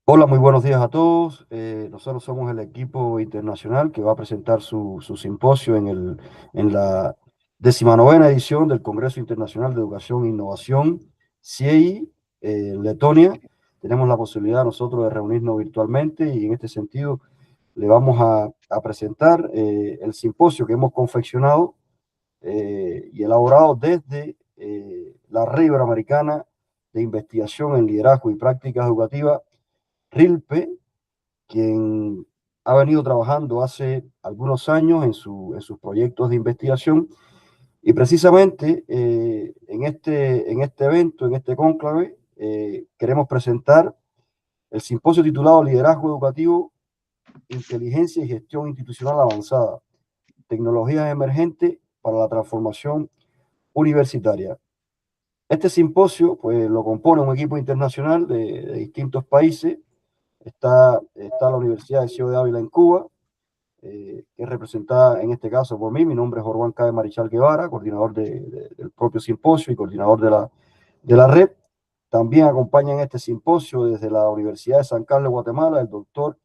Hola, muy buenos días a todos. Nosotros somos el equipo internacional que va a presentar su simposio en la 19ª edición del Congreso Internacional de Educación e Innovación, CIEI, en Letonia. Tenemos la posibilidad nosotros de reunirnos virtualmente y en este sentido le vamos a presentar el simposio que hemos confeccionado y elaborado desde la Red Iberoamericana de Investigación en Liderazgo y Prácticas Educativas, RILPE, quien ha venido trabajando hace algunos años en sus proyectos de investigación y precisamente en este evento, en este cónclave, queremos presentar el simposio titulado Liderazgo Educativo, Inteligencia y Gestión Institucional Avanzada, Tecnologías Emergentes para la Transformación Universitaria. Este simposio pues, lo compone un equipo internacional de distintos países. Está la Universidad de Ciudad de Ávila en Cuba, que es representada en este caso por mí. Mi nombre es Juan Cabe Marichal Guevara, coordinador del propio simposio y coordinador de la red. También acompaña en este simposio desde la Universidad de San Carlos de Guatemala el doctor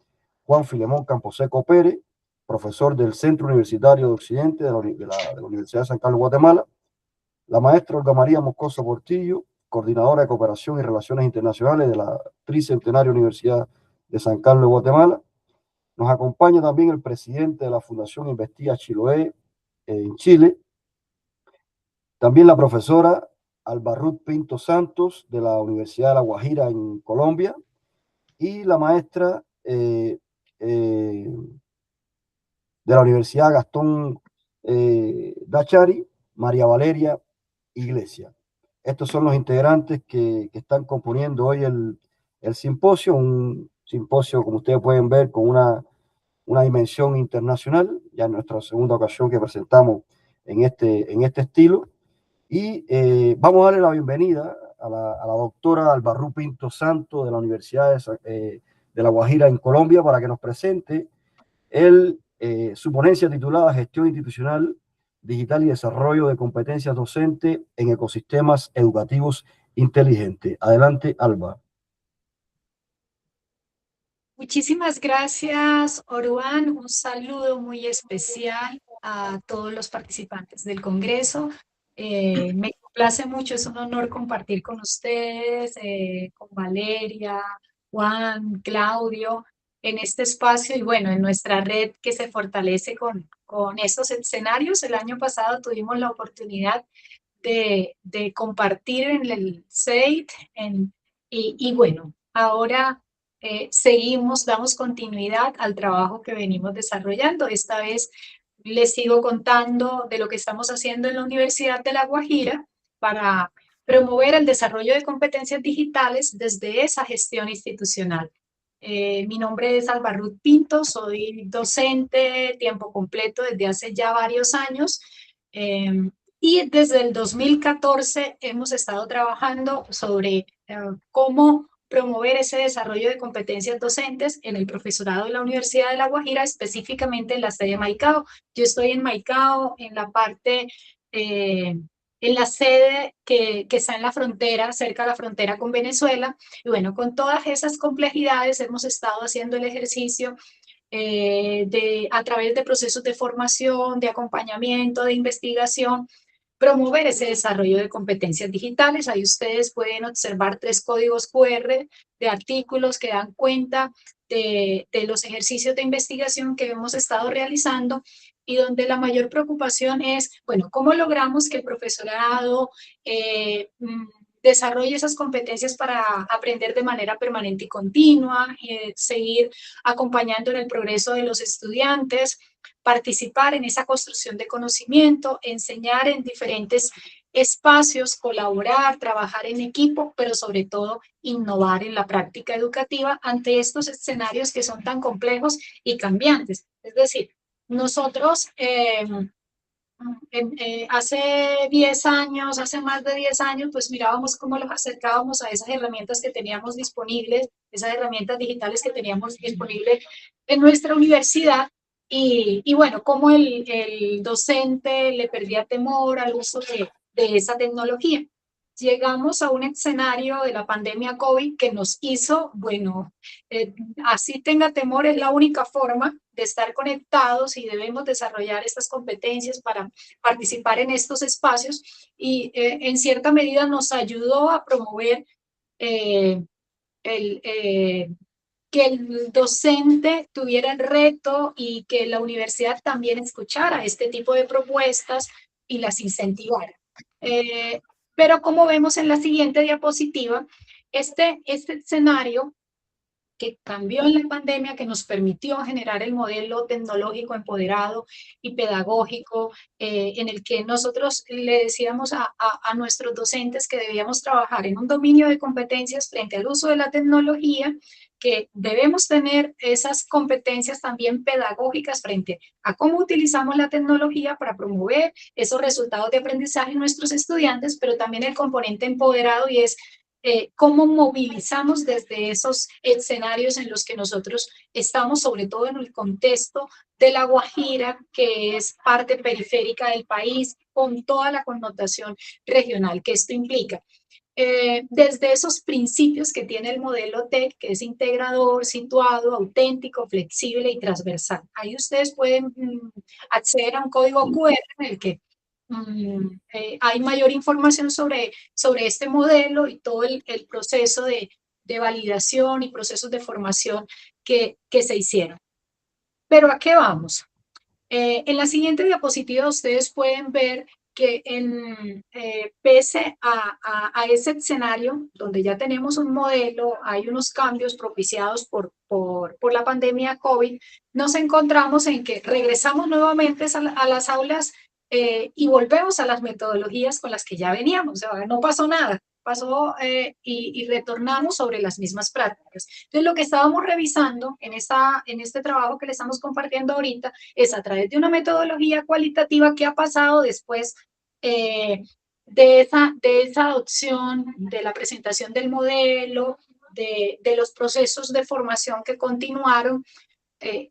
Juan Filemón Camposeco Pérez, profesor del Centro Universitario de Occidente de la Universidad de San Carlos de Guatemala, la maestra Olga María Moscoso Portillo, coordinadora de Cooperación y Relaciones Internacionales de la Tricentenaria Universidad de San Carlos de Guatemala. Nos acompaña también el presidente de la Fundación Investiga Chiloé en Chile, también la profesora Albarrut Pinto Santos de la Universidad de La Guajira en Colombia y la maestra de la Universidad Gastón Dachari, María Valeria Iglesia. Estos son los integrantes que están componiendo hoy el simposio, un simposio, como ustedes pueden ver, con una dimensión internacional, ya en nuestra segunda ocasión que presentamos en este estilo. Y vamos a darle la bienvenida a la doctora Albarrú Pinto Santo de la Universidad de La Guajira en Colombia para que nos presente su ponencia titulada Gestión Institucional Digital y Desarrollo de Competencias Docentes en Ecosistemas Educativos Inteligentes. Adelante, Alba. Muchísimas gracias, Oruan. Un saludo muy especial a todos los participantes del Congreso. Me complace mucho, es un honor compartir con ustedes, con Valeria, Juan, Claudio, en este espacio y bueno, en nuestra red que se fortalece con estos escenarios. El año pasado tuvimos la oportunidad de compartir en el SEIT y bueno, ahora seguimos, damos continuidad al trabajo que venimos desarrollando. Esta vez les sigo contando de lo que estamos haciendo en la Universidad de La Guajira para promover el desarrollo de competencias digitales desde esa gestión institucional. Mi nombre es Albarrut Pinto, soy docente tiempo completo desde hace ya varios años. Y desde el 2014 hemos estado trabajando sobre cómo promover ese desarrollo de competencias docentes en el profesorado de la Universidad de La Guajira, específicamente en la sede de Maicao. Yo estoy en Maicao, en la parte, en la sede que está en la frontera, cerca de la frontera con Venezuela. Y bueno, con todas esas complejidades hemos estado haciendo el ejercicio a través de procesos de formación, de acompañamiento, de investigación, promover ese desarrollo de competencias digitales. Ahí ustedes pueden observar 3 códigos QR de artículos que dan cuenta de los ejercicios de investigación que hemos estado realizando y donde la mayor preocupación es, bueno, ¿cómo logramos que el profesorado desarrolle esas competencias para aprender de manera permanente y continua, seguir acompañando en el progreso de los estudiantes, participar en esa construcción de conocimiento, enseñar en diferentes espacios, colaborar, trabajar en equipo, pero sobre todo innovar en la práctica educativa ante estos escenarios que son tan complejos y cambiantes? Es decir, nosotros hace 10 años, hace más de 10 años, pues mirábamos cómo nos acercábamos a esas herramientas que teníamos disponibles, esas herramientas digitales que teníamos disponibles en nuestra universidad y bueno, cómo el docente le perdía temor al uso de esa tecnología. llegamos a un escenario de la pandemia COVID que nos hizo, bueno, así tenga temor, es la única forma de estar conectados y debemos desarrollar estas competencias para participar en estos espacios y en cierta medida nos ayudó a promover eh, el, que el docente tuviera el reto y que la universidad también escuchara este tipo de propuestas y las incentivara. Eh, pero como vemos en la siguiente diapositiva, este escenario que cambió en la pandemia, que nos permitió generar el modelo tecnológico empoderado y pedagógico, en el que nosotros le decíamos a nuestros docentes que debíamos trabajar en un dominio de competencias frente al uso de la tecnología, que debemos tener esas competencias también pedagógicas frente a cómo utilizamos la tecnología para promover esos resultados de aprendizaje en nuestros estudiantes, pero también el componente empoderado y es cómo movilizamos desde esos escenarios en los que nosotros estamos, sobre todo en el contexto de La Guajira, que es parte periférica del país, con toda la connotación regional que esto implica. Desde esos principios que tiene el modelo TEC, que es integrador, situado, auténtico, flexible y transversal. Ahí ustedes pueden acceder a un código QR en el que hay mayor información sobre este modelo y todo el proceso de validación y procesos de formación que se hicieron. Pero ¿a qué vamos? En la siguiente diapositiva ustedes pueden ver que pese a ese escenario donde ya tenemos un modelo, hay unos cambios propiciados por la pandemia COVID, nos encontramos en que regresamos nuevamente a las aulas y volvemos a las metodologías con las que ya veníamos. O sea, no pasó nada, pasó y retornamos sobre las mismas prácticas. Entonces, lo que estábamos revisando en este trabajo que le estamos compartiendo ahorita es a través de una metodología cualitativa que ha pasado después de esa adopción, de la presentación del modelo, de los procesos de formación que continuaron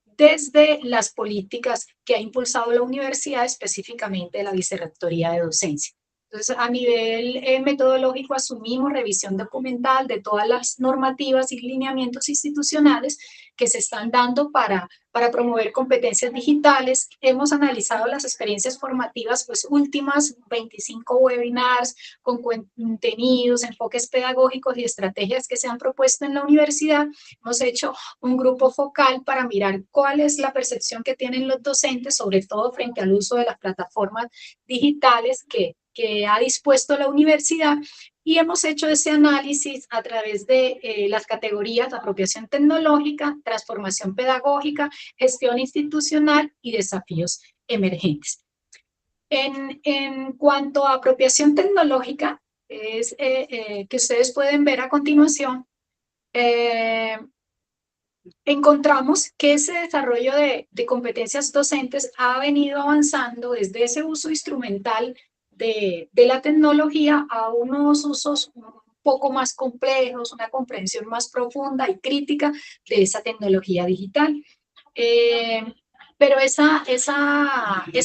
desde las políticas que ha impulsado la universidad, específicamente la Vicerrectoría de Docencia. Entonces, a nivel metodológico, asumimos revisión documental de todas las normativas y lineamientos institucionales que se están dando para promover competencias digitales. Hemos analizado las experiencias formativas, pues últimas 25 webinars con contenidos, enfoques pedagógicos y estrategias que se han propuesto en la universidad. Hemos hecho un grupo focal para mirar cuál es la percepción que tienen los docentes, sobre todo frente al uso de las plataformas digitales que ha dispuesto la universidad, y hemos hecho ese análisis a través de las categorías de apropiación tecnológica, transformación pedagógica, gestión institucional y desafíos emergentes. En cuanto a apropiación tecnológica, es que ustedes pueden ver a continuación, encontramos que ese desarrollo de competencias docentes ha venido avanzando desde ese uso instrumental de la tecnología a unos usos un poco más complejos, una comprensión más profunda y crítica de esa tecnología digital. Pero esa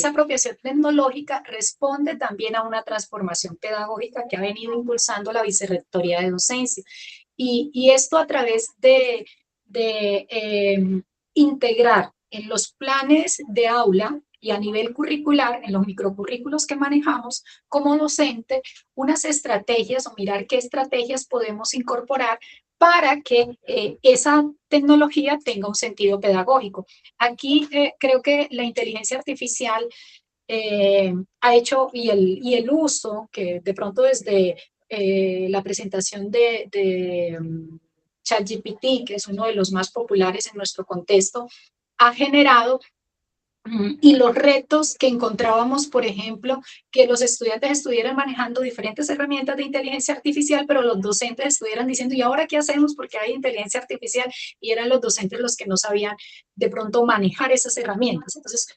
apropiación tecnológica responde también a una transformación pedagógica que ha venido impulsando la Vicerrectoría de Docencia. Y esto a través de integrar en los planes de aula y a nivel curricular, en los microcurrículos que manejamos como docente, unas estrategias o mirar qué estrategias podemos incorporar para que esa tecnología tenga un sentido pedagógico. Aquí creo que la inteligencia artificial ha hecho y el uso que de pronto desde la presentación de ChatGPT, que es uno de los más populares en nuestro contexto, ha generado y los retos que encontrábamos, por ejemplo, que los estudiantes estuvieran manejando diferentes herramientas de inteligencia artificial, pero los docentes estuvieran diciendo, ¿y ahora qué hacemos? Porque hay inteligencia artificial, y eran los docentes los que no sabían de pronto manejar esas herramientas. Entonces,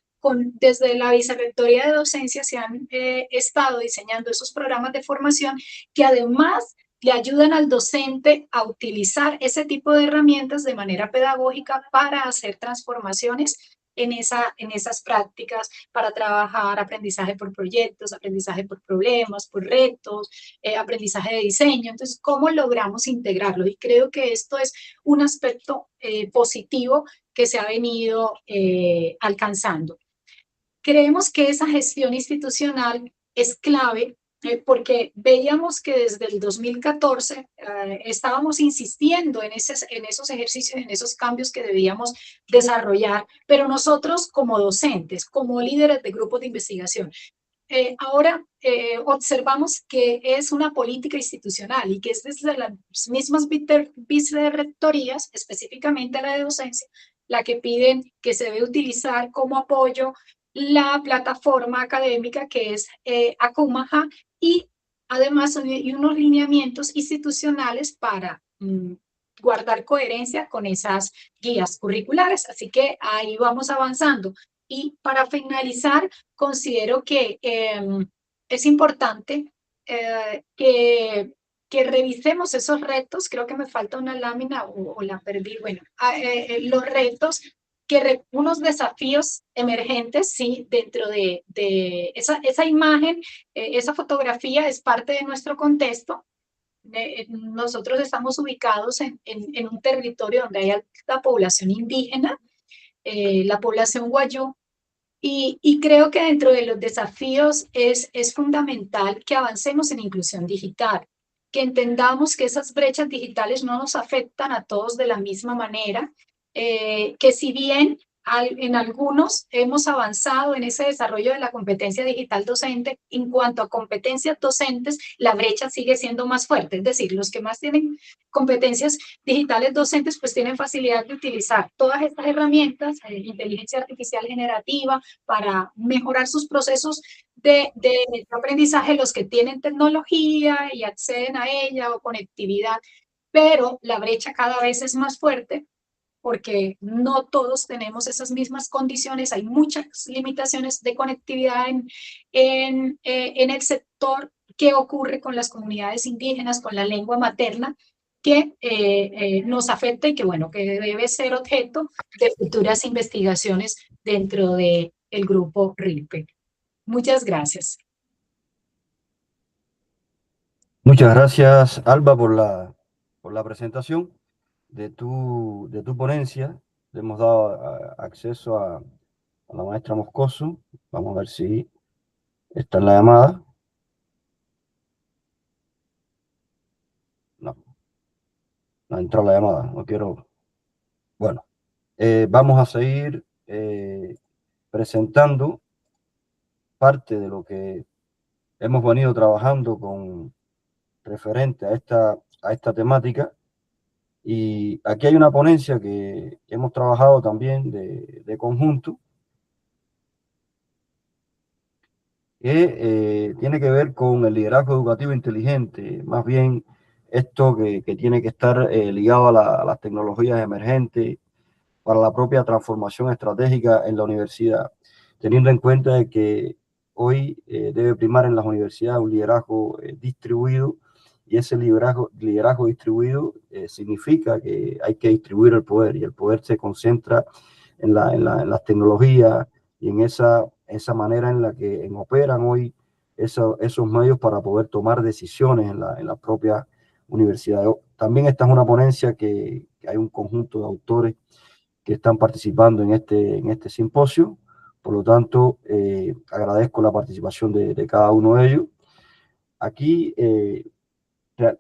desde la Vicerrectoría de Docencia se han estado diseñando esos programas de formación que además le ayudan al docente a utilizar ese tipo de herramientas de manera pedagógica para hacer transformaciones en esas prácticas para trabajar aprendizaje por proyectos, aprendizaje por problemas, por retos, aprendizaje de diseño. Entonces, ¿cómo logramos integrarlo? Y creo que esto es un aspecto positivo que se ha venido alcanzando. Creemos que esa gestión institucional es clave porque veíamos que desde el 2014 estábamos insistiendo en esos ejercicios, en esos cambios que debíamos desarrollar, pero nosotros como docentes, como líderes de grupos de investigación, ahora observamos que es una política institucional y que es desde las mismas vicerrectorías, específicamente la de docencia, la que piden que se debe utilizar como apoyo la plataforma académica que es Akumaha y además hay unos lineamientos institucionales para guardar coherencia con esas guías curriculares. Así que ahí vamos avanzando. Y para finalizar, considero que es importante que revisemos esos retos. Creo que me falta una lámina o la perdí. Bueno, los retos, unos desafíos emergentes, sí, dentro de esa imagen, esa fotografía es parte de nuestro contexto. Nosotros estamos ubicados en un territorio donde hay alta población indígena, la población wayú, y creo que dentro de los desafíos es fundamental que avancemos en inclusión digital, que entendamos que esas brechas digitales no nos afectan a todos de la misma manera, que si bien en algunos hemos avanzado en ese desarrollo de la competencia digital docente, en cuanto a competencias docentes, la brecha sigue siendo más fuerte. Es decir, los que más tienen competencias digitales docentes, pues tienen facilidad de utilizar todas estas herramientas, inteligencia artificial generativa, para mejorar sus procesos de aprendizaje, los que tienen tecnología y acceden a ella o conectividad, pero la brecha cada vez es más fuerte porque no todos tenemos esas mismas condiciones, hay muchas limitaciones de conectividad en el sector. ¿Qué ocurre con las comunidades indígenas, con la lengua materna, que nos afecta y que, bueno, que debe ser objeto de futuras investigaciones dentro del grupo RILPE? Muchas gracias. Muchas gracias, Alba, por la presentación de tu ponencia. Le hemos dado acceso a la maestra Moscoso. Vamos a ver si está en la llamada. No, no ha entrado la llamada. No quiero. Bueno, vamos a seguir presentando parte de lo que hemos venido trabajando con referente a esta temática. Y aquí hay una ponencia que hemos trabajado también de conjunto, que tiene que ver con el liderazgo educativo inteligente, más bien esto que tiene que estar ligado a las tecnologías emergentes para la propia transformación estratégica en la universidad, teniendo en cuenta de que hoy debe primar en las universidades un liderazgo distribuido, y ese liderazgo distribuido significa que hay que distribuir el poder, y el poder se concentra en las tecnologías y en esa manera en la que operan hoy esos medios para poder tomar decisiones en la propia universidad. También esta es una ponencia que hay un conjunto de autores que están participando en este simposio. Por lo tanto, agradezco la participación de cada uno de ellos. Aquí,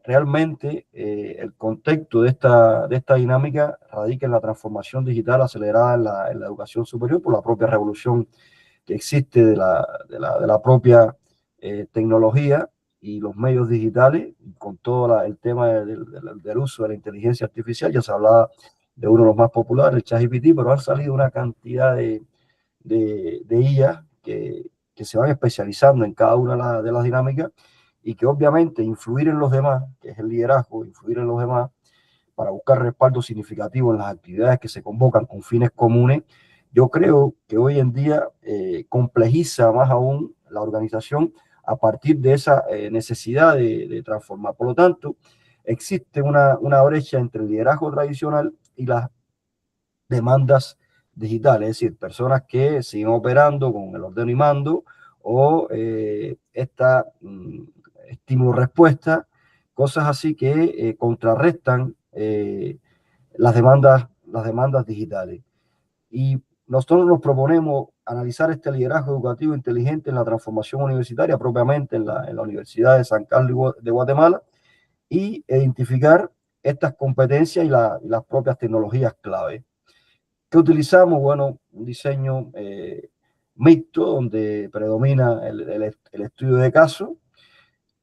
realmente, el contexto de esta dinámica radica en la transformación digital acelerada en la educación superior por la propia revolución que existe de la propia tecnología y los medios digitales, con todo el tema del uso de la inteligencia artificial. Ya se hablaba de uno de los más populares, el ChatGPT, pero han salido una cantidad de IA que se van especializando en cada una de las dinámicas, y que obviamente influir en los demás, que es el liderazgo, influir en los demás para buscar respaldo significativo en las actividades que se convocan con fines comunes, yo creo que hoy en día complejiza más aún la organización a partir de esa necesidad de transformar. Por lo tanto, existe una brecha entre el liderazgo tradicional y las demandas digital, es decir, personas que siguen operando con el ordeno y mando o esta estímulo-respuesta, cosas así que contrarrestan las demandas digitales. Y nosotros nos proponemos analizar este liderazgo educativo inteligente en la transformación universitaria, propiamente en la Universidad de San Carlos de Guatemala, y identificar estas competencias y las propias tecnologías clave. ¿Qué utilizamos? Bueno, un diseño mixto donde predomina el estudio de caso.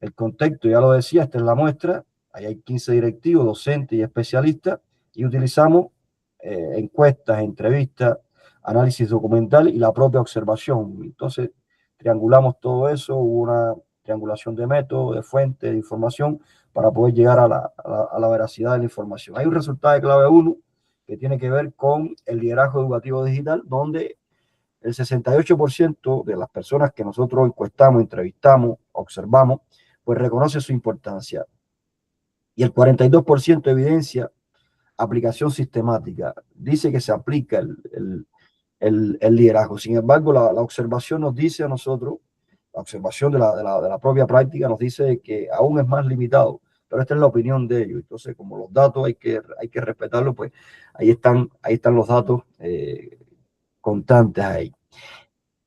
El contexto, ya lo decía, esta es la muestra. Ahí hay 15 directivos, docentes y especialistas, y utilizamos encuestas, entrevistas, análisis documental y la propia observación. Entonces, triangulamos todo eso, hubo una triangulación de método, de fuente, de información, para poder llegar a la veracidad de la información. Hay un resultado de clave 1 que tiene que ver con el liderazgo educativo digital, donde el 68% de las personas que nosotros encuestamos, entrevistamos, observamos, pues reconoce su importancia. Y el 42% evidencia aplicación sistemática. Dice que se aplica el liderazgo. Sin embargo, la observación nos dice a nosotros, la observación de la propia práctica nos dice que aún es más limitado. Pero esta es la opinión de ellos. Entonces, como los datos hay que respetarlos, pues ahí están los datos constantes ahí.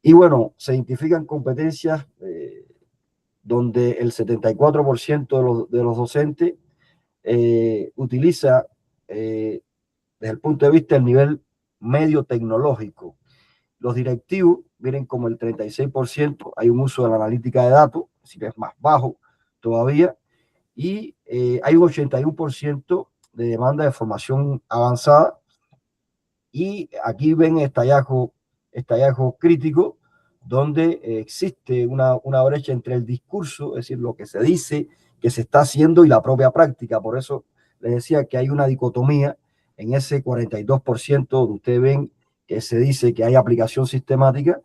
Y bueno, se identifican competencias donde el 74% de los docentes utiliza desde el punto de vista del nivel medio tecnológico. Los directivos, miren como el 36%, hay un uso de la analítica de datos, si es más bajo todavía, y hay un 81% de demanda de formación avanzada. Y aquí ven este hallazgo crítico, donde existe una brecha entre el discurso, es decir, lo que se dice que se está haciendo, y la propia práctica. Por eso les decía que hay una dicotomía en ese 42% donde ustedes ven que se dice que hay aplicación sistemática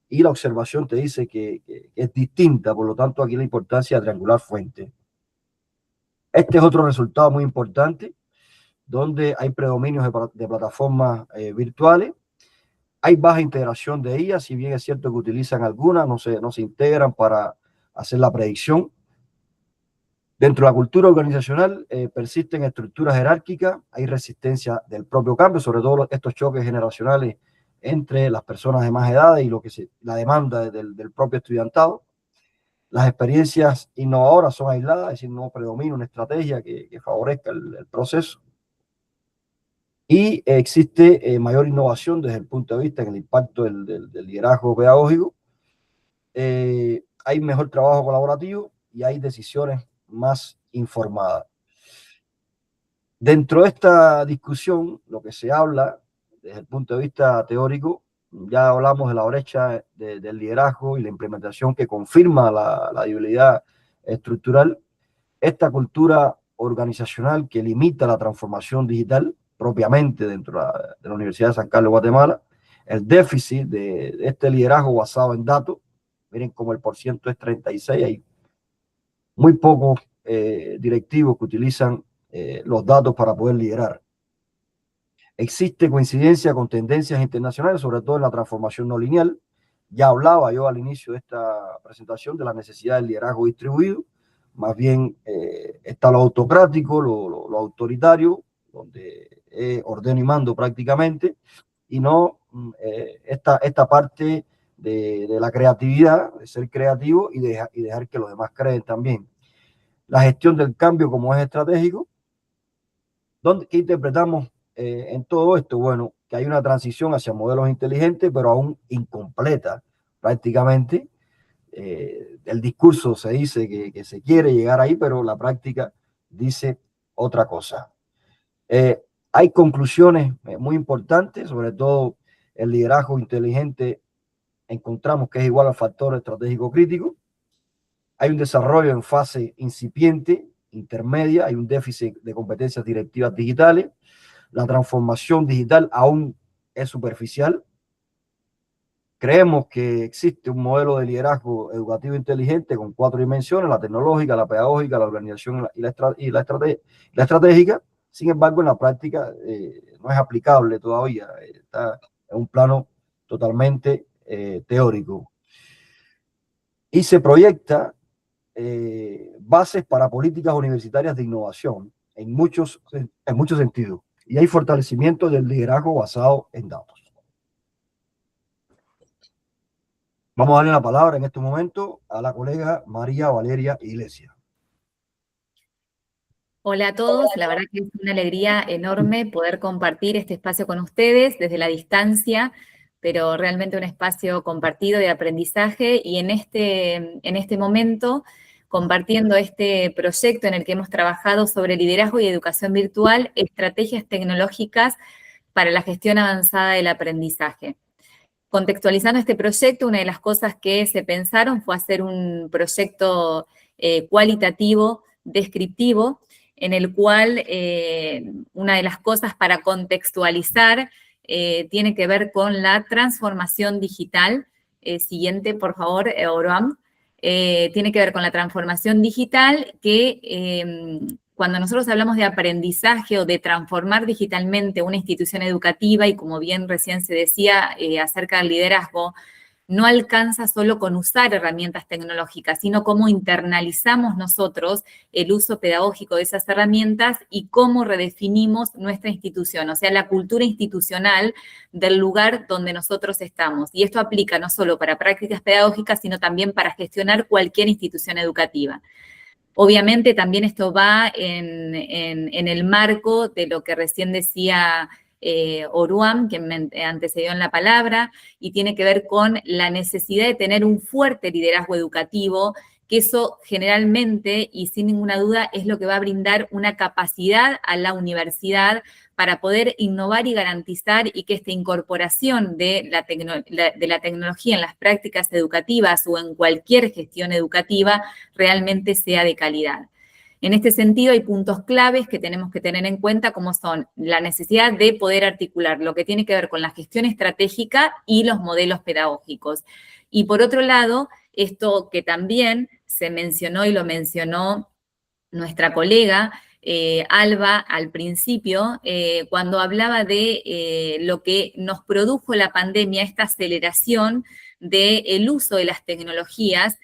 y la observación te dice que es distinta. Por lo tanto, aquí la importancia de triangular fuentes. Este es otro resultado muy importante, donde hay predominios de plataformas virtuales. Hay baja integración de ellas, si bien es cierto que utilizan algunas, no se integran para hacer la predicción. Dentro de la cultura organizacional persisten estructuras jerárquicas, hay resistencia del propio cambio, sobre todo estos choques generacionales entre las personas de más edad y la demanda del propio estudiantado. Las experiencias innovadoras son aisladas, es decir, no predomina una estrategia que favorezca el proceso. Y existe mayor innovación desde el punto de vista en el impacto del liderazgo pedagógico. Hay mejor trabajo colaborativo y hay decisiones más informadas. Dentro de esta discusión, lo que se habla desde el punto de vista teórico, ya hablamos de la brecha del liderazgo y la implementación que confirma la debilidad estructural. Esta cultura organizacional que limita la transformación digital propiamente dentro de la Universidad de San Carlos de Guatemala, el déficit de este liderazgo basado en datos, miren como el porciento es 36, hay muy pocos directivos que utilizan los datos para poder liderar. Existe coincidencia con tendencias internacionales, sobre todo en la transformación no lineal. Ya hablaba yo al inicio de esta presentación de la necesidad del liderazgo distribuido. Más bien está lo autocrático, lo autoritario, donde ordeno y mando prácticamente, y no esta parte de la creatividad, de ser creativo y dejar que los demás creen también. La gestión del cambio como es estratégico. ¿Qué interpretamos en todo esto? Bueno, que hay una transición hacia modelos inteligentes, pero aún incompleta prácticamente. El discurso se dice que se quiere llegar ahí, pero la práctica dice otra cosa. Hay conclusiones muy importantes, sobre todo el liderazgo inteligente encontramos que es igual al factor estratégico crítico. Hay un desarrollo en fase incipiente, intermedia, hay un déficit de competencias directivas digitales. La transformación digital aún es superficial. Creemos que existe un modelo de liderazgo educativo inteligente con 4 dimensiones: la tecnológica, la pedagógica, la organización y la estratégica. Sin embargo, en la práctica no es aplicable todavía. Está en un plano totalmente teórico. Y se proyecta bases para políticas universitarias de innovación en muchos sentidos. Y hay fortalecimiento del liderazgo basado en datos. Vamos a darle la palabra en este momento a la colega María Valeria Iglesias. Hola a todos, la verdad que es una alegría enorme poder compartir este espacio con ustedes desde la distancia, pero realmente un espacio compartido de aprendizaje y en este momento compartiendo este proyecto en el que hemos trabajado sobre liderazgo y educación virtual, estrategias tecnológicas para la gestión avanzada del aprendizaje. Contextualizando este proyecto, una de las cosas que se pensaron fue hacer un proyecto cualitativo, descriptivo, en el cual una de las cosas para contextualizar tiene que ver con la transformación digital. Siguiente, por favor, Oruam. Tiene que ver con la transformación digital que cuando nosotros hablamos de aprendizaje o de transformar digitalmente una institución educativa, y como bien recién se decía acerca del liderazgo, no alcanza solo con usar herramientas tecnológicas, sino cómo internalizamos nosotros el uso pedagógico de esas herramientas y cómo redefinimos nuestra institución, o sea, la cultura institucional del lugar donde nosotros estamos. Y esto aplica no solo para prácticas pedagógicas, sino también para gestionar cualquier institución educativa. Obviamente también esto va en el marco de lo que recién decía Oruam, que me antecedió en la palabra, y tiene que ver con la necesidad de tener un fuerte liderazgo educativo, que eso generalmente y sin ninguna duda es lo que va a brindar una capacidad a la universidad para poder innovar y garantizar y que esta incorporación de la tecnología en las prácticas educativas o en cualquier gestión educativa realmente sea de calidad. En este sentido, hay puntos claves que tenemos que tener en cuenta, como son la necesidad de poder articular lo que tiene que ver con la gestión estratégica y los modelos pedagógicos. Y por otro lado, esto que también se mencionó y lo mencionó nuestra colega Alba al principio, cuando hablaba de lo que nos produjo la pandemia, esta aceleración del uso de las tecnologías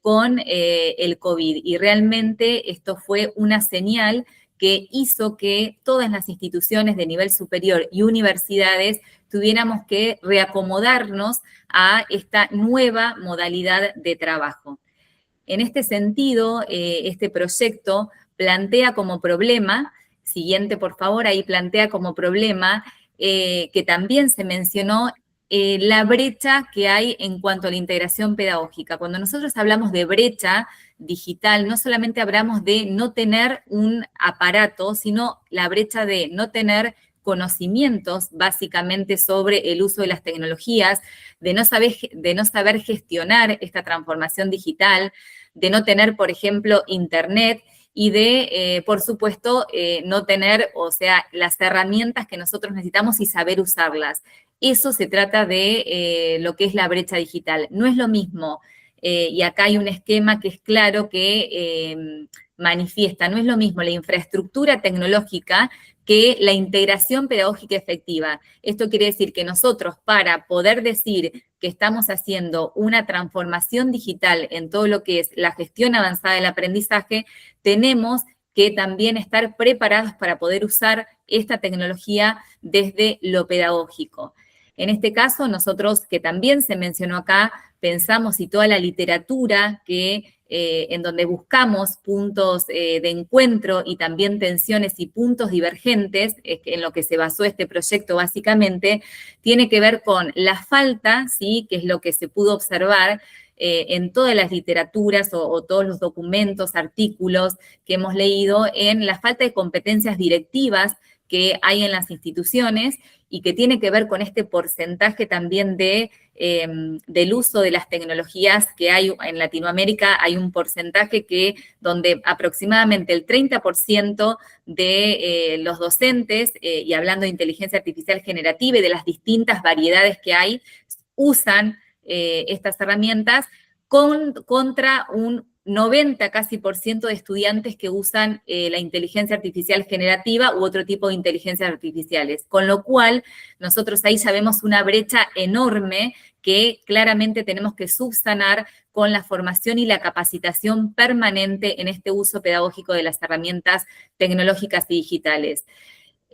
con el COVID. Y realmente esto fue una señal que hizo que todas las instituciones de nivel superior y universidades tuviéramos que reacomodarnos a esta nueva modalidad de trabajo. En este sentido, este proyecto plantea como problema, siguiente por favor, ahí plantea como problema, que también se mencionó, la brecha que hay en cuanto a la integración pedagógica. Cuando nosotros hablamos de brecha digital, no solamente hablamos de no tener un aparato, sino la brecha de no tener conocimientos básicamente sobre el uso de las tecnologías, de no saber gestionar esta transformación digital, de no tener, por ejemplo, internet y de, por supuesto, no tener, o sea, las herramientas que nosotros necesitamos y saber usarlas. Eso se trata de lo que es la brecha digital. No es lo mismo, y acá hay un esquema que es claro que manifiesta, no es lo mismo la infraestructura tecnológica que la integración pedagógica efectiva. Esto quiere decir que nosotros, para poder decir que estamos haciendo una transformación digital en todo lo que es la gestión avanzada del aprendizaje, tenemos que también estar preparados para poder usar esta tecnología desde lo pedagógico. En este caso, nosotros, que también se mencionó acá, pensamos y toda la literatura que en donde buscamos puntos de encuentro y también tensiones y puntos divergentes, en lo que se basó este proyecto básicamente, tiene que ver con la falta, ¿sí?, que es lo que se pudo observar en todas las literaturas o todos los documentos, artículos que hemos leído, en la falta de competencias directivas que hay en las instituciones y que tiene que ver con este porcentaje también del uso de las tecnologías que hay en Latinoamérica. Hay un porcentaje donde aproximadamente el 30% de los docentes, y hablando de inteligencia artificial generativa y de las distintas variedades que hay, usan estas herramientas contra un 90 casi % de estudiantes que usan la inteligencia artificial generativa u otro tipo de inteligencias artificiales, con lo cual nosotros ahí ya vemos una brecha enorme que claramente tenemos que subsanar con la formación y la capacitación permanente en este uso pedagógico de las herramientas tecnológicas y digitales.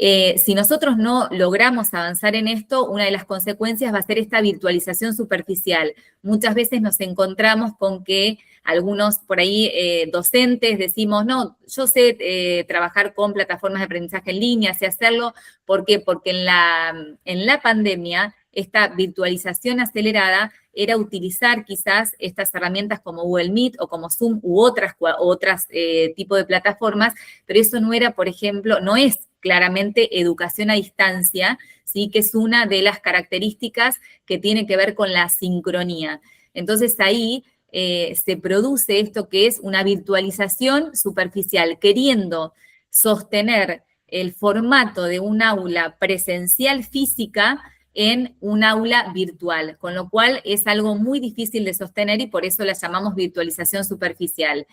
Si nosotros no logramos avanzar en esto, una de las consecuencias va a ser esta virtualización superficial. Muchas veces nos encontramos con que algunos por ahí docentes decimos, no, yo sé trabajar con plataformas de aprendizaje en línea, sé hacerlo. ¿Por qué? Porque en la pandemia esta virtualización acelerada era utilizar quizás estas herramientas como Google Meet o como Zoom u otras tipos de plataformas, pero eso no era, por ejemplo, no es claramente educación a distancia, ¿sí? Que es una de las características que tiene que ver con la sincronía. Entonces ahí se produce esto que es una virtualización superficial, queriendo sostener el formato de un aula presencial física en un aula virtual, con lo cual es algo muy difícil de sostener y por eso la llamamos virtualización superficial.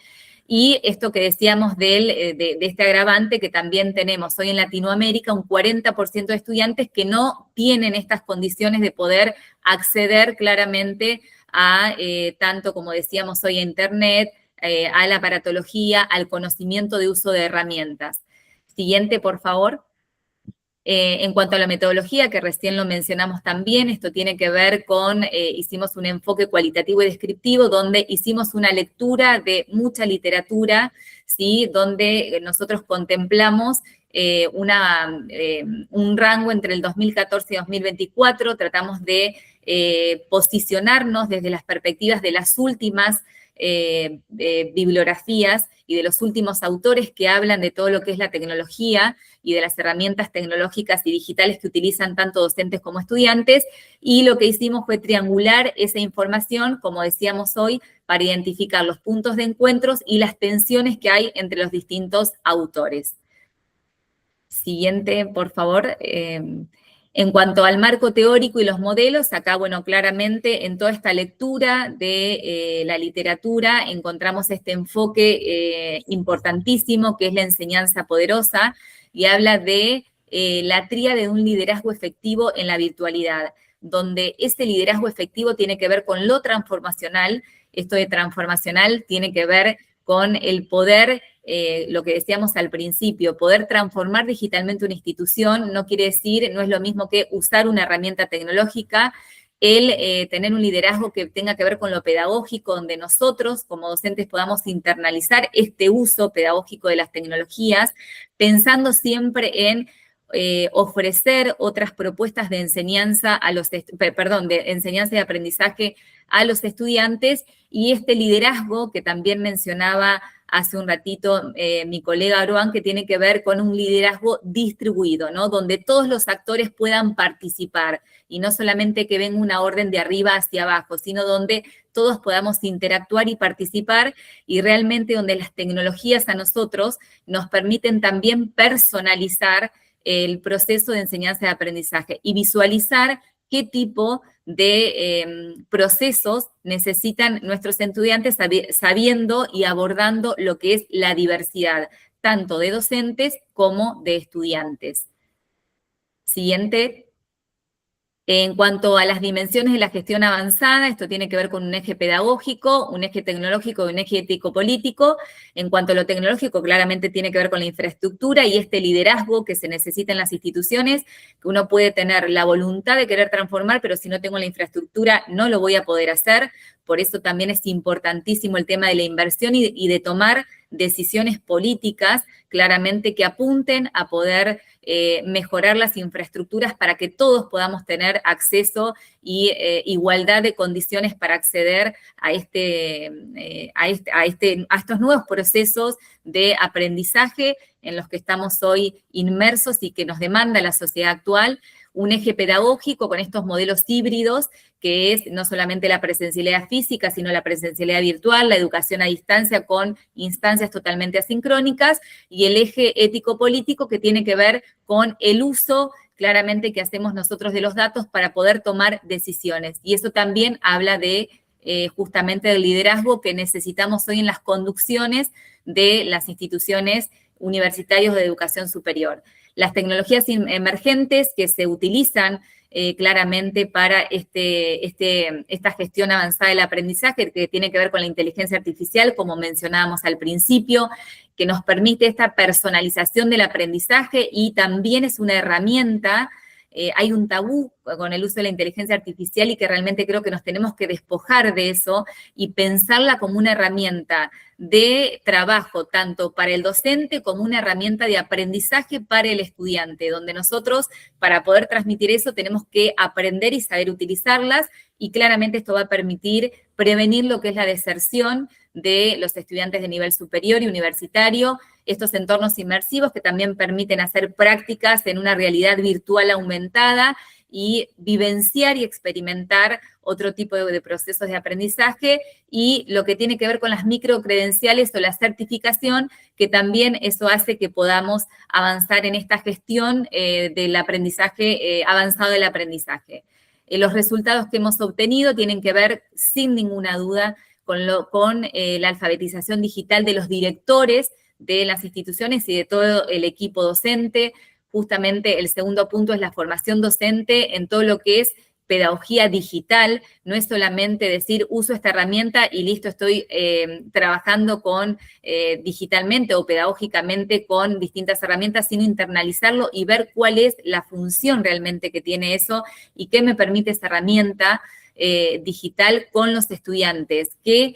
Y esto que decíamos de este agravante que también tenemos hoy en Latinoamérica, un 40% de estudiantes que no tienen estas condiciones de poder acceder claramente a tanto, como decíamos hoy, a Internet, a la aparatología, al conocimiento de uso de herramientas. Siguiente, por favor. En cuanto a la metodología, que recién lo mencionamos también, esto tiene que ver con, hicimos un enfoque cualitativo y descriptivo, donde hicimos una lectura de mucha literatura, ¿sí? Donde nosotros contemplamos un rango entre el 2014 y 2024, tratamos de posicionarnos desde las perspectivas de las últimas bibliografías y de los últimos autores que hablan de todo lo que es la tecnología y de las herramientas tecnológicas y digitales que utilizan tanto docentes como estudiantes, y lo que hicimos fue triangular esa información, como decíamos hoy, para identificar los puntos de encuentros y las tensiones que hay entre los distintos autores. Siguiente, por favor. En cuanto al marco teórico y los modelos, acá, bueno, claramente en toda esta lectura de la literatura encontramos este enfoque importantísimo que es la enseñanza poderosa y habla de la tríade de un liderazgo efectivo en la virtualidad, donde ese liderazgo efectivo tiene que ver con lo transformacional. Esto de transformacional tiene que ver con el poder, lo que decíamos al principio, poder transformar digitalmente una institución no quiere decir, no es lo mismo que usar una herramienta tecnológica, el tener un liderazgo que tenga que ver con lo pedagógico, donde nosotros como docentes podamos internalizar este uso pedagógico de las tecnologías, pensando siempre en ofrecer otras propuestas de enseñanza de enseñanza y aprendizaje a los estudiantes, y este liderazgo que también mencionaba hace un ratito mi colega Aruan, que tiene que ver con un liderazgo distribuido, ¿no? Donde todos los actores puedan participar y no solamente que venga una orden de arriba hacia abajo, sino donde todos podamos interactuar y participar, y realmente donde las tecnologías a nosotros nos permiten también personalizar el proceso de enseñanza y aprendizaje y visualizar qué tipo de procesos necesitan nuestros estudiantes sabiendo y abordando lo que es la diversidad, tanto de docentes como de estudiantes. Siguiente. En cuanto a las dimensiones de la gestión avanzada, esto tiene que ver con un eje pedagógico, un eje tecnológico y un eje ético-político. En cuanto a lo tecnológico, claramente tiene que ver con la infraestructura y este liderazgo que se necesita en las instituciones, que uno puede tener la voluntad de querer transformar, pero si no tengo la infraestructura no lo voy a poder hacer. Por eso también es importantísimo el tema de la inversión y de tomar decisiones políticas claramente que apunten a poder mejorar las infraestructuras para que todos podamos tener acceso y igualdad de condiciones para acceder a estos nuevos procesos de aprendizaje en los que estamos hoy inmersos y que nos demanda la sociedad actual. Un eje pedagógico con estos modelos híbridos, que es no solamente la presencialidad física, sino la presencialidad virtual, la educación a distancia con instancias totalmente asincrónicas, y el eje ético-político que tiene que ver con el uso claramente que hacemos nosotros de los datos para poder tomar decisiones. Y eso también habla de justamente del liderazgo que necesitamos hoy en las conducciones de las instituciones universitarias de educación superior. Las tecnologías emergentes que se utilizan claramente para esta gestión avanzada del aprendizaje, que tiene que ver con la inteligencia artificial, como mencionábamos al principio, que nos permite esta personalización del aprendizaje y también es una herramienta. Hay un tabú con el uso de la inteligencia artificial y que realmente creo que nos tenemos que despojar de eso y pensarla como una herramienta de trabajo, tanto para el docente como una herramienta de aprendizaje para el estudiante, donde nosotros, para poder transmitir eso, tenemos que aprender y saber utilizarlas, y claramente esto va a permitir prevenir lo que es la deserción de los estudiantes de nivel superior y universitario, estos entornos inmersivos que también permiten hacer prácticas en una realidad virtual aumentada y vivenciar y experimentar otro tipo de procesos de aprendizaje, y lo que tiene que ver con las microcredenciales o la certificación, que también eso hace que podamos avanzar en esta gestión del aprendizaje, avanzado del aprendizaje. Los resultados que hemos obtenido tienen que ver, sin ninguna duda, con la alfabetización digital de los directores de las instituciones y de todo el equipo docente. Justamente el segundo punto es la formación docente en todo lo que es pedagogía digital. No es solamente decir uso esta herramienta y listo, estoy trabajando digitalmente o pedagógicamente con distintas herramientas, sino internalizarlo y ver cuál es la función realmente que tiene eso y qué me permite esa herramienta digital con los estudiantes, qué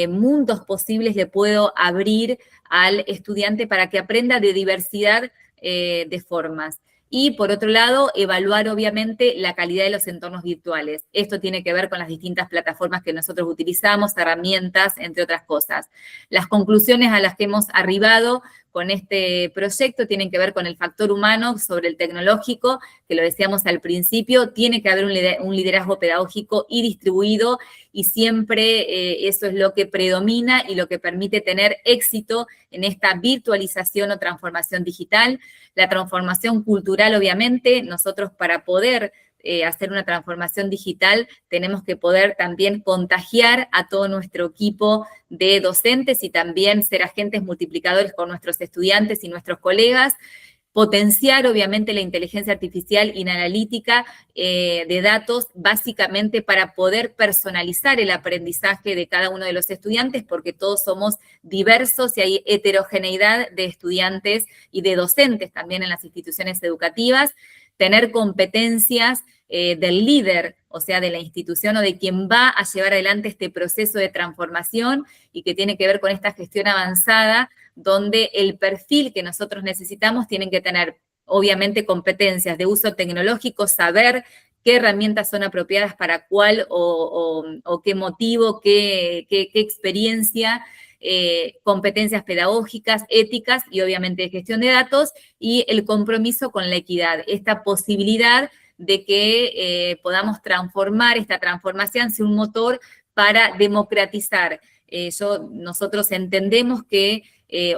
mundos posibles le puedo abrir al estudiante para que aprenda de diversidad de formas. Y por otro lado, evaluar obviamente la calidad de los entornos virtuales. Esto tiene que ver con las distintas plataformas que nosotros utilizamos, herramientas, entre otras cosas. Las conclusiones a las que hemos arribado con este proyecto tienen que ver con el factor humano sobre el tecnológico, que lo decíamos al principio, tiene que haber un liderazgo pedagógico y distribuido, y siempre eso es lo que predomina y lo que permite tener éxito en esta virtualización o transformación digital. La transformación cultural, obviamente, nosotros para poder hacer una transformación digital, tenemos que poder también contagiar a todo nuestro equipo de docentes y también ser agentes multiplicadores con nuestros estudiantes y nuestros colegas, potenciar obviamente la inteligencia artificial y la analítica de datos, básicamente para poder personalizar el aprendizaje de cada uno de los estudiantes, porque todos somos diversos y hay heterogeneidad de estudiantes y de docentes también en las instituciones educativas. Tener competencias del líder, o sea, de la institución o de quien va a llevar adelante este proceso de transformación y que tiene que ver con esta gestión avanzada, donde el perfil que nosotros necesitamos tienen que tener, obviamente, competencias de uso tecnológico, saber qué herramientas son apropiadas para cuál o qué motivo, qué experiencia, competencias pedagógicas, éticas y obviamente de gestión de datos, y el compromiso con la equidad, esta posibilidad de que podamos transformar esta transformación hacia un motor para democratizar. Nosotros entendemos que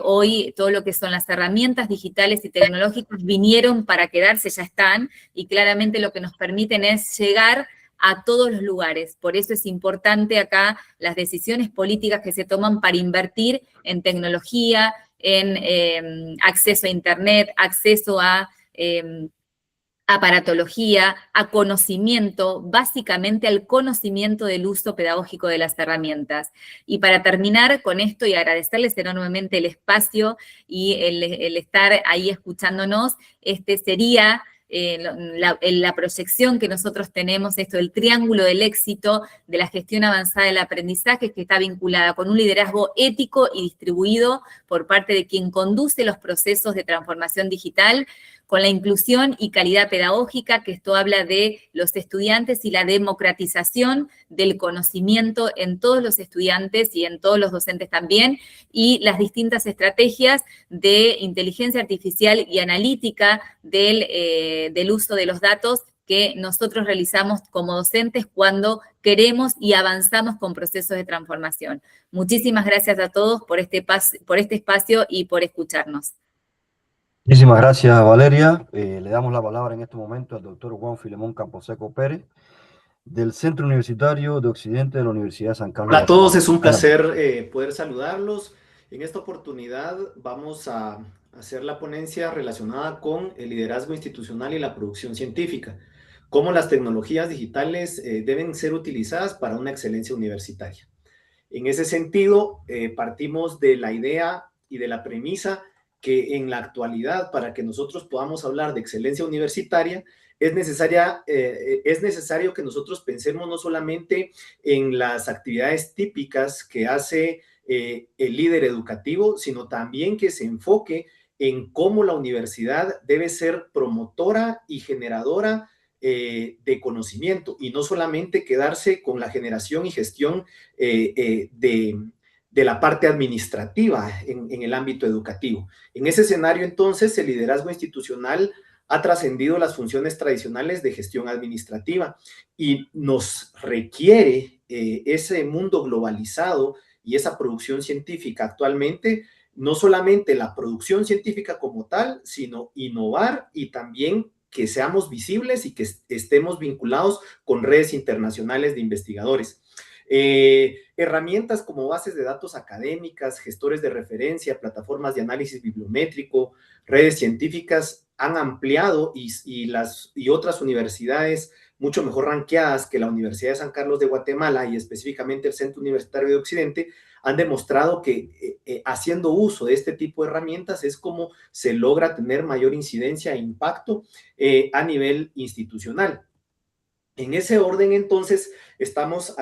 hoy todo lo que son las herramientas digitales y tecnológicas vinieron para quedarse, ya están, y claramente lo que nos permiten es llegar a todos los lugares. Por eso es importante acá las decisiones políticas que se toman para invertir en tecnología, en acceso a Internet, acceso a aparatología, a conocimiento, básicamente al conocimiento del uso pedagógico de las herramientas. Y para terminar con esto y agradecerles enormemente el espacio y el estar ahí escuchándonos, sería la proyección que nosotros tenemos, esto del triángulo del éxito de la gestión avanzada del aprendizaje, que está vinculada con un liderazgo ético y distribuido por parte de quien conduce los procesos de transformación digital, con la inclusión y calidad pedagógica, que esto habla de los estudiantes y la democratización del conocimiento en todos los estudiantes y en todos los docentes también, y las distintas estrategias de inteligencia artificial y analítica del uso de los datos que nosotros realizamos como docentes cuando queremos y avanzamos con procesos de transformación. Muchísimas gracias a todos por este espacio y por escucharnos. Muchísimas gracias, Valeria. Le damos la palabra en este momento al doctor Juan Filemón Camposeco Pérez, del Centro Universitario de Occidente de la Universidad de San Carlos Hola de a todos, Guatemala. es un Adelante. placer poder saludarlos. En esta oportunidad vamos a hacer la ponencia relacionada con el liderazgo institucional y la producción científica, cómo las tecnologías digitales deben ser utilizadas para una excelencia universitaria. En ese sentido, partimos de la idea y de la premisa que en la actualidad, para que nosotros podamos hablar de excelencia universitaria, es necesario que nosotros pensemos no solamente en las actividades típicas que hace el líder educativo, sino también que se enfoque en cómo la universidad debe ser promotora y generadora de conocimiento, y no solamente quedarse con la generación y gestión de la parte administrativa en el ámbito educativo. En ese escenario, entonces, el liderazgo institucional ha trascendido las funciones tradicionales de gestión administrativa y nos requiere ese mundo globalizado y esa producción científica actualmente, no solamente la producción científica como tal, sino innovar y también que seamos visibles y que estemos vinculados con redes internacionales de investigadores. Herramientas como bases de datos académicas, gestores de referencia, plataformas de análisis bibliométrico, redes científicas han ampliado y otras universidades mucho mejor ranqueadas que la Universidad de San Carlos de Guatemala y específicamente el Centro Universitario de Occidente han demostrado que haciendo uso de este tipo de herramientas es como se logra tener mayor incidencia e impacto a nivel institucional. En ese orden, entonces, estamos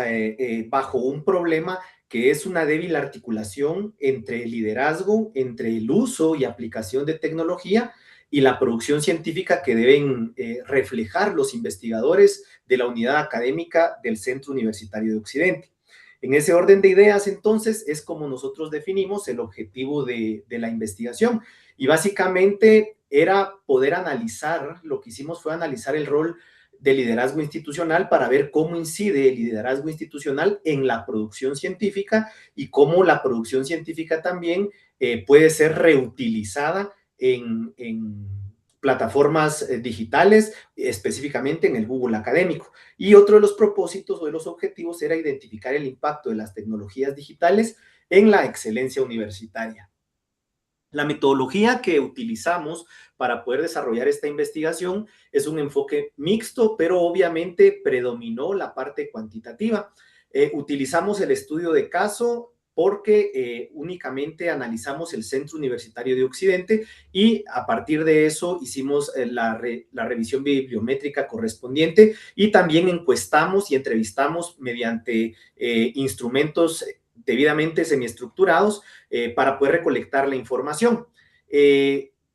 bajo un problema que es una débil articulación entre el liderazgo, entre el uso y aplicación de tecnología y la producción científica que deben reflejar los investigadores de la unidad académica del Centro Universitario de Occidente. En ese orden de ideas, entonces, es como nosotros definimos el objetivo de la investigación. Y básicamente era poder analizar, lo que hicimos fue analizar el rol de liderazgo institucional para ver cómo incide el liderazgo institucional en la producción científica y cómo la producción científica también puede ser reutilizada en plataformas digitales, específicamente en el Google académico. Y otro de los propósitos o de los objetivos era identificar el impacto de las tecnologías digitales en la excelencia universitaria. La metodología que utilizamos para poder desarrollar esta investigación es un enfoque mixto, pero obviamente predominó la parte cuantitativa. Utilizamos el estudio de caso porque únicamente analizamos el Centro Universitario de Occidente y a partir de eso hicimos la revisión bibliométrica correspondiente y también encuestamos y entrevistamos mediante instrumentos debidamente semiestructurados para poder recolectar la información.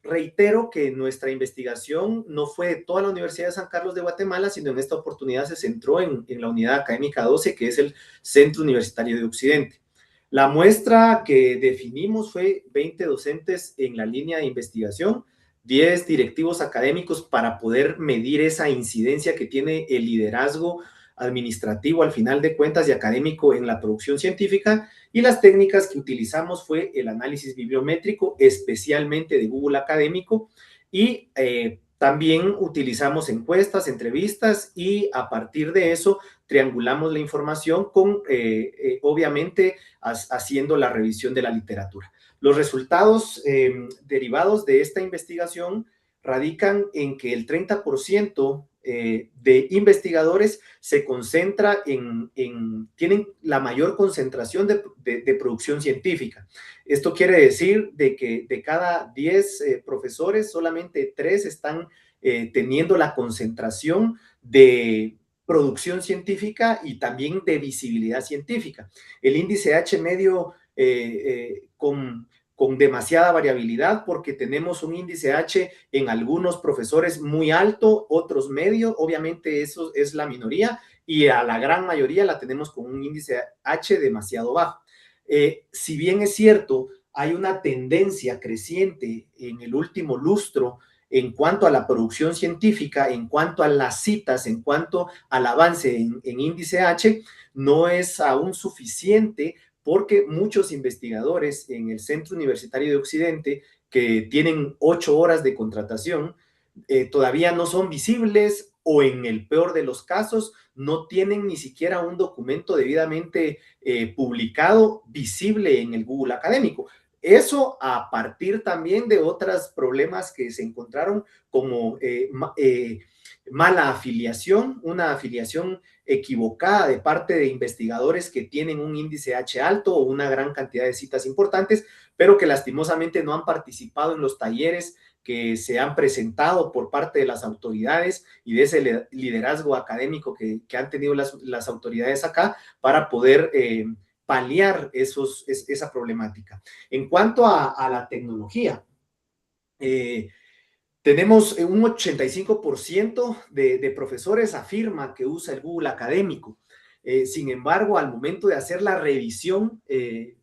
Reitero que nuestra investigación no fue de toda la Universidad de San Carlos de Guatemala, sino en esta oportunidad se centró en la unidad académica 12, que es el Centro Universitario de Occidente. La muestra que definimos fue 20 docentes en la línea de investigación, 10 directivos académicos para poder medir esa incidencia que tiene el liderazgo administrativo al final de cuentas y académico en la producción científica, y las técnicas que utilizamos fue el análisis bibliométrico, especialmente de Google académico, y también utilizamos encuestas, entrevistas, y a partir de eso triangulamos la información con, obviamente, haciendo la revisión de la literatura. Los resultados derivados de esta investigación radican en que el 30% de investigadores se concentra tienen la mayor concentración de producción científica. Esto quiere decir de que de cada 10 profesores, solamente 3 están teniendo la concentración de producción científica y también de visibilidad científica. El índice H medio con demasiada variabilidad, porque tenemos un índice H en algunos profesores muy alto, otros medio, obviamente eso es la minoría, y a la gran mayoría la tenemos con un índice H demasiado bajo. Si bien es cierto, hay una tendencia creciente en el último lustro en cuanto a la producción científica, en cuanto a las citas, en cuanto al avance en índice H, no es aún suficiente, porque muchos investigadores en el Centro Universitario de Occidente, que tienen 8 horas de contratación, todavía no son visibles, o en el peor de los casos no tienen ni siquiera un documento debidamente publicado, visible en el Google académico. Eso a partir también de otros problemas que se encontraron como mala afiliación, una afiliación equivocada de parte de investigadores que tienen un índice H alto o una gran cantidad de citas importantes, pero que lastimosamente no han participado en los talleres que se han presentado por parte de las autoridades y de ese liderazgo académico que han tenido las autoridades acá para poder paliar esa problemática. En cuanto a la tecnología, tenemos un 85% de profesores afirma que usa el Google académico. Sin embargo, al momento de hacer la revisión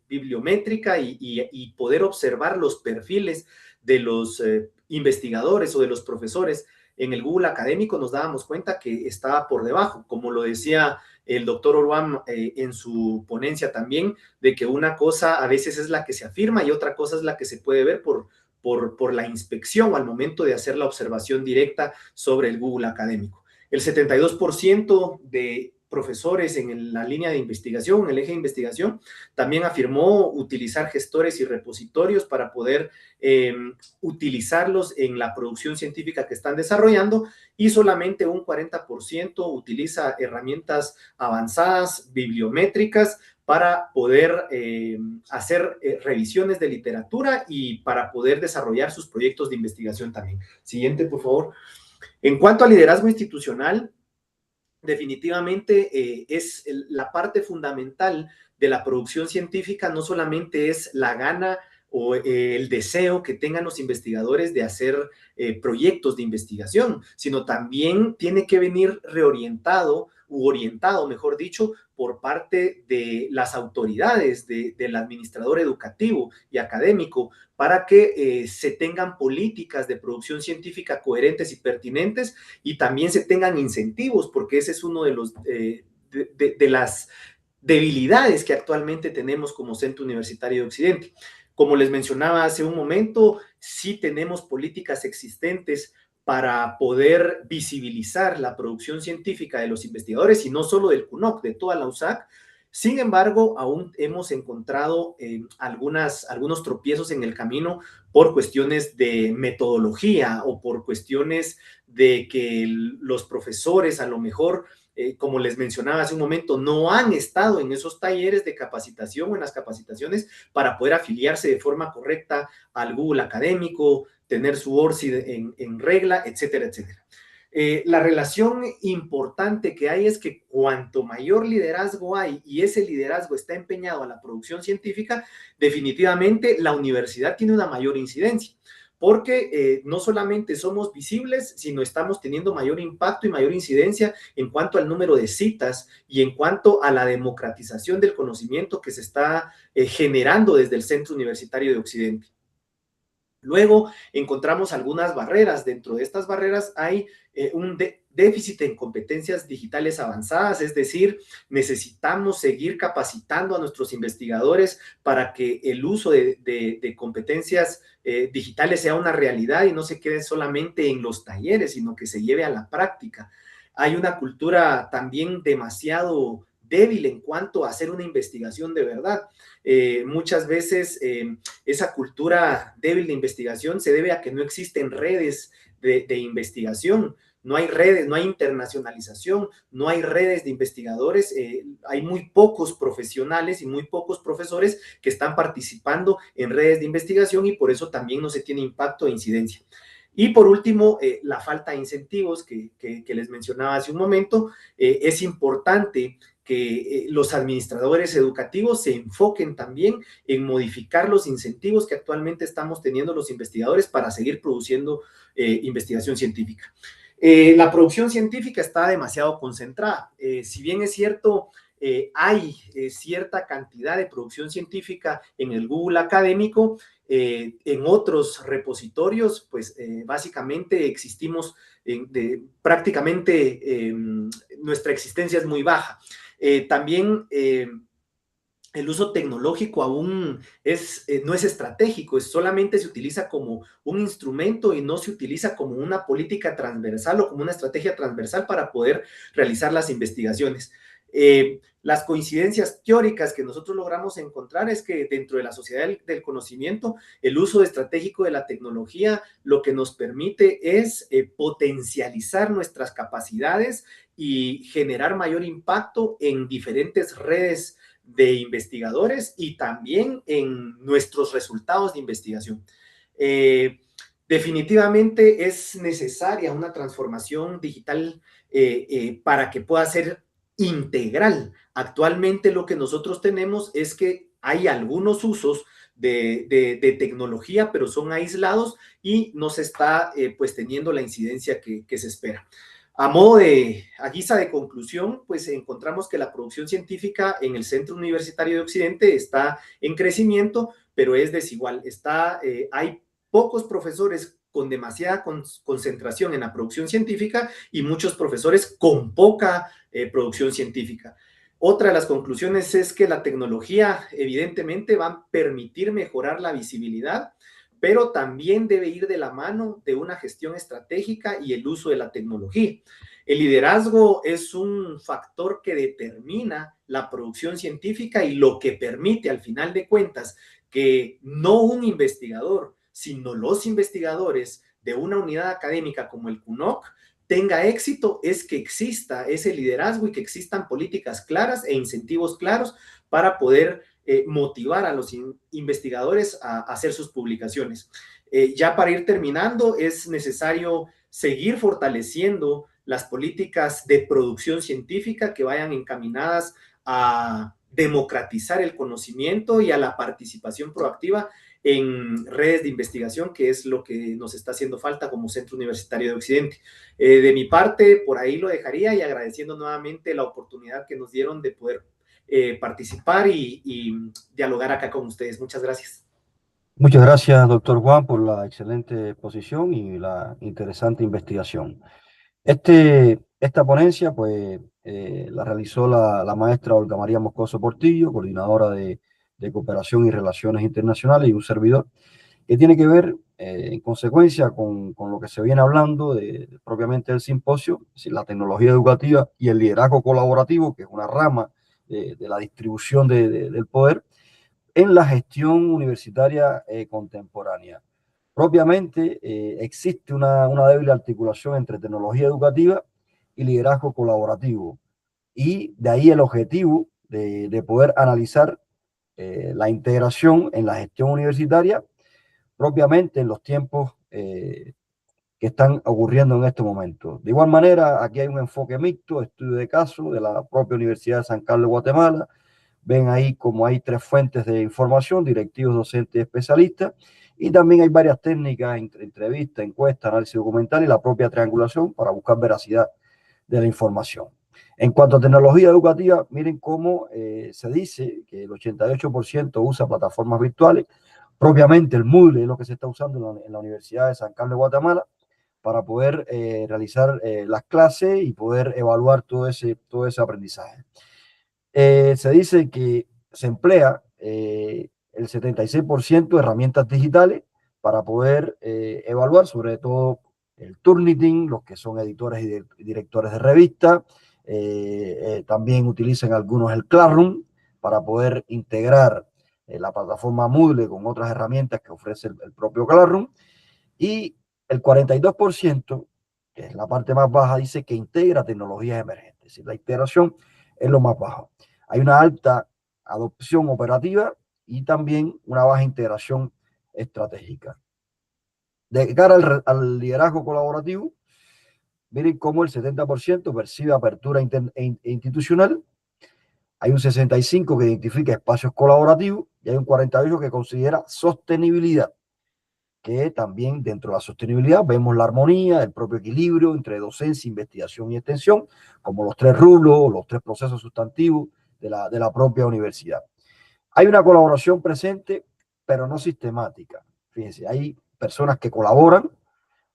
bibliométrica y poder observar los perfiles de los investigadores o de los profesores en el Google académico, nos dábamos cuenta que estaba por debajo, como lo decía el doctor Oruan en su ponencia también, de que una cosa a veces es la que se afirma y otra cosa es la que se puede ver por la inspección al momento de hacer la observación directa sobre el Google académico. El 72% de profesores en la línea de investigación, en el eje de investigación, también afirmó utilizar gestores y repositorios para poder utilizarlos en la producción científica que están desarrollando, y solamente un 40% utiliza herramientas avanzadas bibliométricas para poder hacer revisiones de literatura y para poder desarrollar sus proyectos de investigación también. Siguiente, por favor. En cuanto al liderazgo institucional, definitivamente es la parte fundamental de la producción científica, no solamente es la gana o el deseo que tengan los investigadores de hacer proyectos de investigación, sino también tiene que venir reorientado u orientado, mejor dicho, por parte de las autoridades, del administrador educativo y académico, para que se tengan políticas de producción científica coherentes y pertinentes, y también se tengan incentivos, porque ese es uno de los de las debilidades que actualmente tenemos como Centro Universitario de Occidente. Como les mencionaba hace un momento, sí tenemos políticas existentes para poder visibilizar la producción científica de los investigadores, y no solo del CUNOC, de toda la USAC. Sin embargo, aún hemos encontrado algunos tropiezos en el camino por cuestiones de metodología o por cuestiones de que los profesores a lo mejor, como les mencionaba hace un momento, no han estado en esos talleres de capacitación o en las capacitaciones para poder afiliarse de forma correcta al Google académico, tener su ORCID en regla, etcétera, etcétera. La relación importante que hay es que cuanto mayor liderazgo hay y ese liderazgo está empeñado a la producción científica, definitivamente la universidad tiene una mayor incidencia, porque no solamente somos visibles, sino estamos teniendo mayor impacto y mayor incidencia en cuanto al número de citas y en cuanto a la democratización del conocimiento que se está generando desde el Centro Universitario de Occidente. Luego encontramos algunas barreras. Dentro de estas barreras hay un déficit en competencias digitales avanzadas, es decir, necesitamos seguir capacitando a nuestros investigadores para que el uso de competencias digitales sea una realidad y no se quede solamente en los talleres, sino que se lleve a la práctica. Hay una cultura también demasiado débil en cuanto a hacer una investigación de verdad. Muchas veces esa cultura débil de investigación se debe a que no existen redes de investigación, no hay redes, no hay internacionalización, no hay redes de investigadores, hay muy pocos profesionales y muy pocos profesores que están participando en redes de investigación, y por eso también no se tiene impacto e incidencia. Y por último, la falta de incentivos que les mencionaba hace un momento. Es importante que los administradores educativos se enfoquen también en modificar los incentivos que actualmente estamos teniendo los investigadores para seguir produciendo investigación científica. La producción científica está demasiado concentrada. Si bien es cierto, hay cierta cantidad de producción científica en el Google académico, en otros repositorios, pues básicamente existimos, prácticamente nuestra existencia es muy baja. También el uso tecnológico aún no es estratégico, solamente se utiliza como un instrumento y no se utiliza como una política transversal o como una estrategia transversal para poder realizar las investigaciones. Las coincidencias teóricas que nosotros logramos encontrar es que dentro de la sociedad del conocimiento, el uso estratégico de la tecnología lo que nos permite es potencializar nuestras capacidades y generar mayor impacto en diferentes redes de investigadores y también en nuestros resultados de investigación. Definitivamente es necesaria una transformación digital para que pueda ser integral. Actualmente lo que nosotros tenemos es que hay algunos usos de tecnología, pero son aislados y no se está pues teniendo la incidencia que se espera. A guisa de conclusión, pues encontramos que la producción científica en el Centro Universitario de Occidente está en crecimiento, pero es desigual. Hay pocos profesores con demasiada concentración en la producción científica y muchos profesores con poca producción científica. Otra de las conclusiones es que la tecnología evidentemente va a permitir mejorar la visibilidad, pero también debe ir de la mano de una gestión estratégica y el uso de la tecnología. El liderazgo es un factor que determina la producción científica y lo que permite, al final de cuentas, que no un investigador, sino los investigadores de una unidad académica como el CUNOC tenga éxito, es que exista ese liderazgo y que existan políticas claras e incentivos claros para poder motivar a los investigadores a hacer sus publicaciones. Ya para ir terminando, es necesario seguir fortaleciendo las políticas de producción científica que vayan encaminadas a democratizar el conocimiento y a la participación proactiva en redes de investigación, que es lo que nos está haciendo falta como Centro Universitario de Occidente. De mi parte, por ahí lo dejaría y agradeciendo nuevamente la oportunidad que nos dieron de poder participar y dialogar acá con ustedes. Muchas gracias. Muchas gracias, doctor Juan, por la excelente exposición y la interesante investigación. Esta ponencia, pues, la realizó la maestra Olga María Moscoso Portillo, coordinadora de Cooperación y Relaciones Internacionales, y un servidor, que tiene que ver, en consecuencia, con lo que se viene hablando propiamente del simposio, es decir, la tecnología educativa y el liderazgo colaborativo, que es una rama de la distribución del poder en la gestión universitaria contemporánea. Propiamente existe una débil articulación entre tecnología educativa y liderazgo colaborativo, y de ahí el objetivo de poder analizar la integración en la gestión universitaria propiamente en los tiempos que están ocurriendo en este momento. De igual manera, aquí hay un enfoque mixto, estudio de caso de la propia Universidad de San Carlos de Guatemala. Ven ahí como hay 3 fuentes de información: directivos, docentes y especialistas, y también hay varias técnicas: entrevista, encuesta, análisis documental y la propia triangulación para buscar veracidad de la información. En cuanto a tecnología educativa, miren cómo se dice que el 88% usa plataformas virtuales. Propiamente el Moodle es lo que se está usando en la Universidad de San Carlos de Guatemala para poder realizar las clases y poder evaluar todo ese aprendizaje. Se dice que se emplea el 76% de herramientas digitales para poder evaluar, sobre todo el Turnitin, los que son editores y directores de revistas. También utilizan algunos el Classroom para poder integrar la plataforma Moodle con otras herramientas que ofrece el propio Classroom. Y el 42%, que es la parte más baja, dice que integra tecnologías emergentes. Es decir, la integración es lo más bajo. Hay una alta adopción operativa y también una baja integración estratégica. De cara al liderazgo colaborativo, miren cómo el 70% percibe apertura institucional, hay un 65% que identifica espacios colaborativos y hay un 48% que considera sostenibilidad, que también dentro de la sostenibilidad vemos la armonía, el propio equilibrio entre docencia, investigación y extensión, como los 3 rubros, los 3 procesos sustantivos de la propia universidad. Hay una colaboración presente, pero no sistemática. Fíjense, hay personas que colaboran,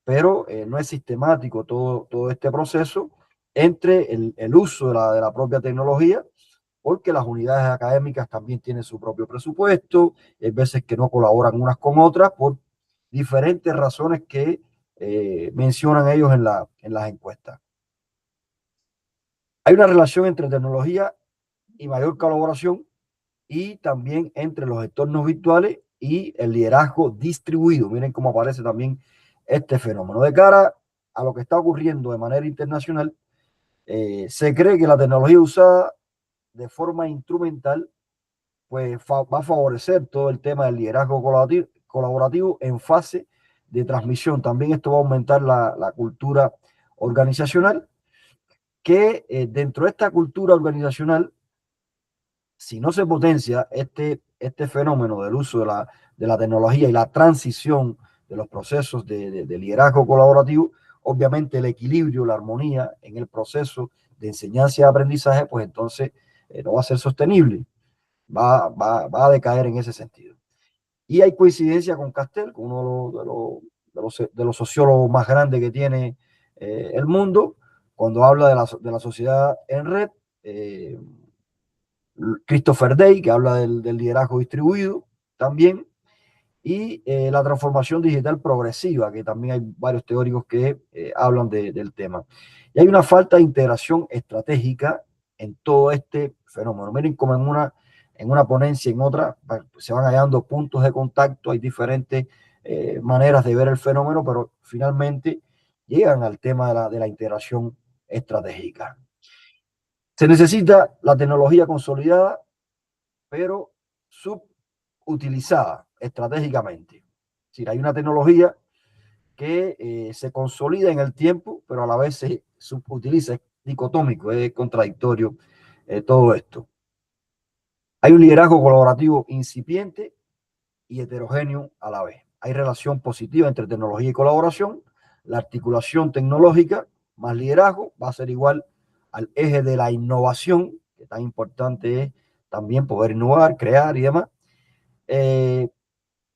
pero no es sistemático todo este proceso entre el uso de la propia tecnología porque las unidades académicas también tienen su propio presupuesto, hay veces que no colaboran unas con otras por diferentes razones que mencionan ellos en las encuestas. Hay una relación entre tecnología y mayor colaboración, y también entre los entornos virtuales y el liderazgo distribuido. Miren cómo aparece también este fenómeno. De cara a lo que está ocurriendo de manera internacional, se cree que la tecnología usada de forma instrumental pues va a favorecer todo el tema del liderazgo colaborativo en fase de transmisión. También esto va a aumentar la cultura organizacional, que dentro de esta cultura organizacional, si no se potencia este fenómeno del uso de la tecnología y la transición de los procesos de liderazgo colaborativo, obviamente el equilibrio, la armonía en el proceso de enseñanza y aprendizaje, pues entonces no va a ser sostenible, va a decaer en ese sentido. Y hay coincidencia con Castel, con uno de los sociólogos más grandes que tiene el mundo, cuando habla de la sociedad en red. Christopher Day, que habla del liderazgo distribuido también, y la transformación digital progresiva, que también hay varios teóricos que hablan del tema. Y hay una falta de integración estratégica en todo este fenómeno. Miren cómo en una ponencia, en otra, se van hallando puntos de contacto, hay diferentes maneras de ver el fenómeno, pero finalmente llegan al tema de la integración estratégica. Se necesita la tecnología consolidada, pero subutilizada estratégicamente. Es decir, hay una tecnología que se consolida en el tiempo, pero a la vez se subutiliza, es dicotómico, es contradictorio todo esto. Hay un liderazgo colaborativo incipiente y heterogéneo a la vez. Hay relación positiva entre tecnología y colaboración. La articulación tecnológica más liderazgo va a ser igual al eje de la innovación, que tan importante es también poder innovar, crear y demás.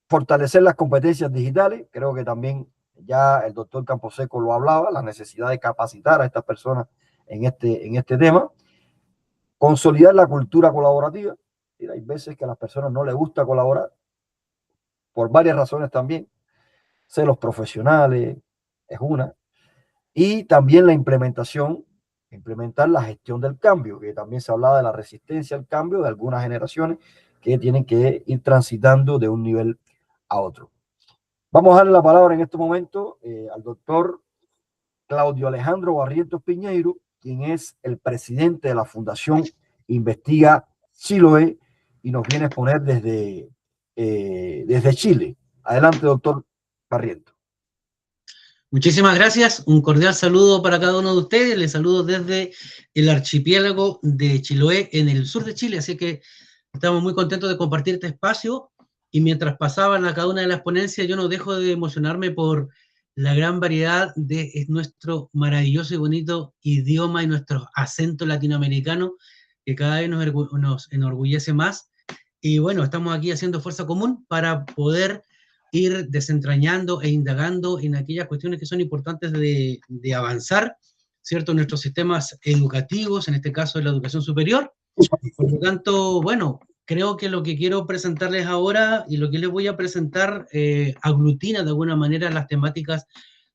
Fortalecer las competencias digitales, creo que también ya el doctor Camposeco lo hablaba, la necesidad de capacitar a estas personas en este tema. Consolidar la cultura colaborativa. Hay veces que a las personas no les gusta colaborar, por varias razones también. Celos profesionales es una. Y también la implementar la gestión del cambio, que también se hablaba de la resistencia al cambio de algunas generaciones que tienen que ir transitando de un nivel a otro. Vamos a darle la palabra en este momento al doctor Claudio Alejandro Barrientos Piñeiro, quien es el presidente de la Fundación Investiga Chiloé y nos viene a exponer desde Chile. Adelante, doctor Barrientos. Muchísimas gracias, un cordial saludo para cada uno de ustedes, les saludo desde el archipiélago de Chiloé en el sur de Chile, así que estamos muy contentos de compartir este espacio y mientras pasaban a cada una de las ponencias yo no dejo de emocionarme por la gran variedad de nuestro maravilloso y bonito idioma y nuestro acento latinoamericano que cada vez nos enorgullece más y bueno, estamos aquí haciendo fuerza común para poder ir desentrañando e indagando en aquellas cuestiones que son importantes de avanzar, ¿cierto? Nuestros sistemas educativos, en este caso de la educación superior. Por lo tanto, bueno, creo que lo que quiero presentarles ahora y lo que les voy a presentar aglutina de alguna manera las temáticas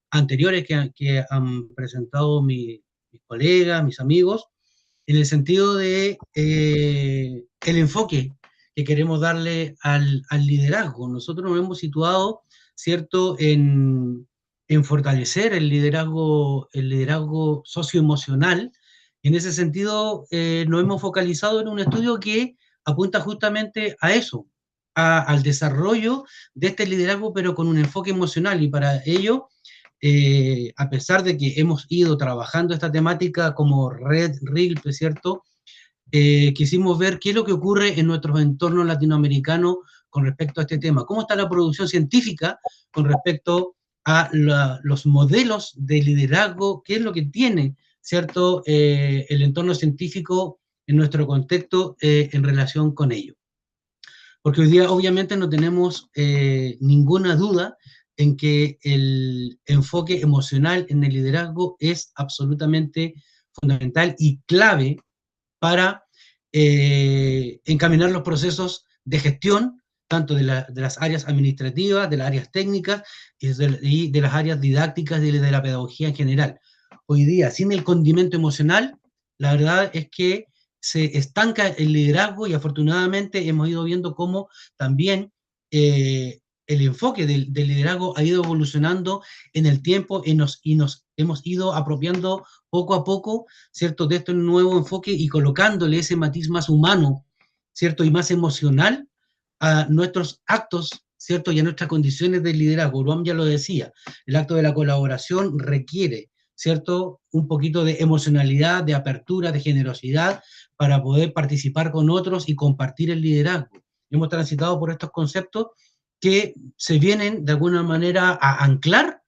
anteriores que han presentado mis colegas, mis amigos, en el sentido de el enfoque que queremos darle al liderazgo. Nosotros nos hemos situado, ¿cierto?, en fortalecer el liderazgo socioemocional. En ese sentido, nos hemos focalizado en un estudio que apunta justamente a eso, al desarrollo de este liderazgo, pero con un enfoque emocional. Y para ello, a pesar de que hemos ido trabajando esta temática como red RILP, ¿cierto?, quisimos ver qué es lo que ocurre en nuestros entornos latinoamericanos con respecto a este tema. ¿Cómo está la producción científica con respecto a los modelos de liderazgo? ¿Qué es lo que tiene, ¿cierto?, el entorno científico en nuestro contexto en relación con ello? Porque hoy día obviamente no tenemos ninguna duda en que el enfoque emocional en el liderazgo es absolutamente fundamental y clave para encaminar los procesos de gestión, tanto de las áreas administrativas, de las áreas técnicas y de las áreas didácticas y de la pedagogía en general. Hoy día, sin el condimento emocional, la verdad es que se estanca el liderazgo, y afortunadamente hemos ido viendo cómo también el enfoque del liderazgo ha ido evolucionando en el tiempo y nos hemos ido apropiando poco a poco, ¿cierto?, de este nuevo enfoque y colocándole ese matiz más humano, ¿cierto?, y más emocional a nuestros actos, ¿cierto?, y a nuestras condiciones de liderazgo. Uruam ya lo decía, el acto de la colaboración requiere, ¿cierto?, un poquito de emocionalidad, de apertura, de generosidad, para poder participar con otros y compartir el liderazgo. Hemos transitado por estos conceptos que se vienen de alguna manera a anclar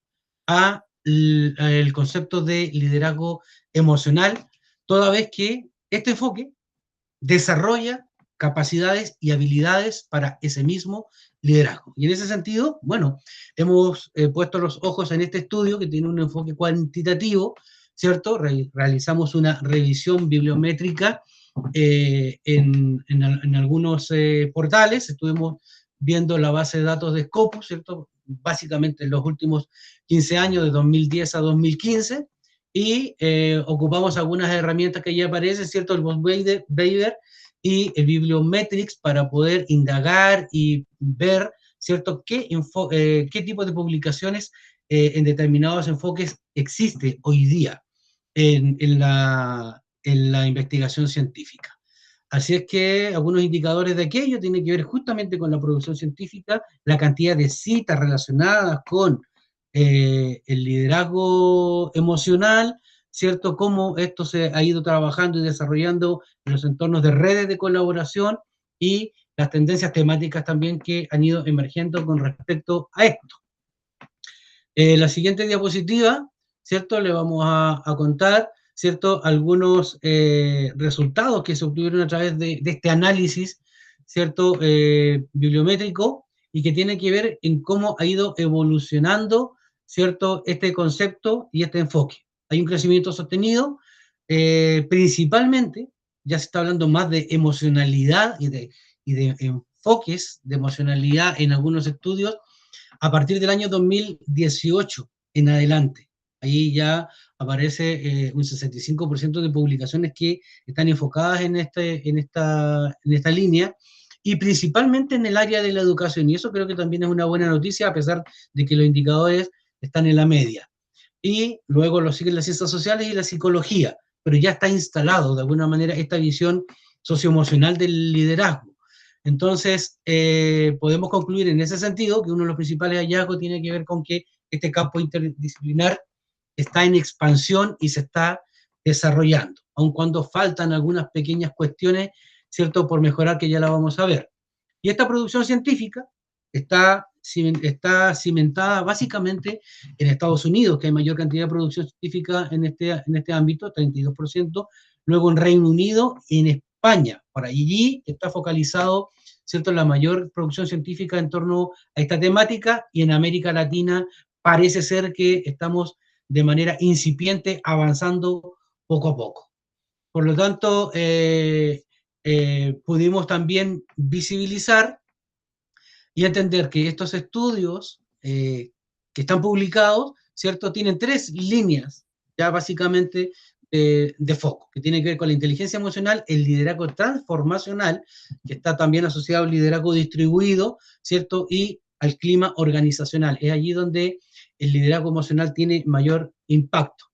a el concepto de liderazgo emocional, toda vez que este enfoque desarrolla capacidades y habilidades para ese mismo liderazgo. Y en ese sentido, bueno, hemos puesto los ojos en este estudio que tiene un enfoque cuantitativo, ¿cierto? Realizamos una revisión bibliométrica en algunos portales, estuvimos viendo la base de datos de Scopus, ¿cierto? Básicamente en los últimos 15 años, de 2010 a 2015, y ocupamos algunas herramientas que ya aparecen, ¿cierto? El Boss-Bader y el Bibliometrics, para poder indagar y ver, ¿cierto?, qué tipo de publicaciones en determinados enfoques existe hoy día en la investigación científica. Así es que algunos indicadores de aquello tienen que ver justamente con la producción científica, la cantidad de citas relacionadas con el liderazgo emocional, ¿cierto?, cómo esto se ha ido trabajando y desarrollando en los entornos de redes de colaboración, y las tendencias temáticas también que han ido emergiendo con respecto a esto. La siguiente diapositiva, ¿cierto?, le vamos a contar, ¿cierto?, algunos resultados que se obtuvieron a través de este análisis, ¿cierto?, bibliométrico, y que tiene que ver en cómo ha ido evolucionando, ¿cierto?, este concepto y este enfoque. Hay un crecimiento sostenido, principalmente, ya se está hablando más de emocionalidad y de enfoques de emocionalidad en algunos estudios, a partir del año 2018 en adelante. Ahí ya aparece un 65% de publicaciones que están enfocadas en esta línea, y principalmente en el área de la educación, y eso creo que también es una buena noticia, a pesar de que los indicadores están en la media. Y luego lo siguen las ciencias sociales y la psicología, pero ya está instalado de alguna manera esta visión socioemocional del liderazgo. Entonces, podemos concluir en ese sentido que uno de los principales hallazgos tiene que ver con que este campo interdisciplinar está en expansión y se está desarrollando, aun cuando faltan algunas pequeñas cuestiones, ¿cierto?, por mejorar, que ya la vamos a ver. Y esta producción científica está cimentada básicamente en Estados Unidos, que hay mayor cantidad de producción científica en este ámbito, 32%, luego en Reino Unido y en España. Por allí está focalizado, ¿cierto?, la mayor producción científica en torno a esta temática, y en América Latina parece ser que estamos de manera incipiente avanzando poco a poco. Por lo tanto, pudimos también visibilizar y entender que estos estudios que están publicados, ¿cierto?, tienen 3 líneas ya básicamente de foco, que tiene que ver con la inteligencia emocional, el liderazgo transformacional, que está también asociado al liderazgo distribuido, ¿cierto?, y al clima organizacional. Es allí donde el liderazgo emocional tiene mayor impacto.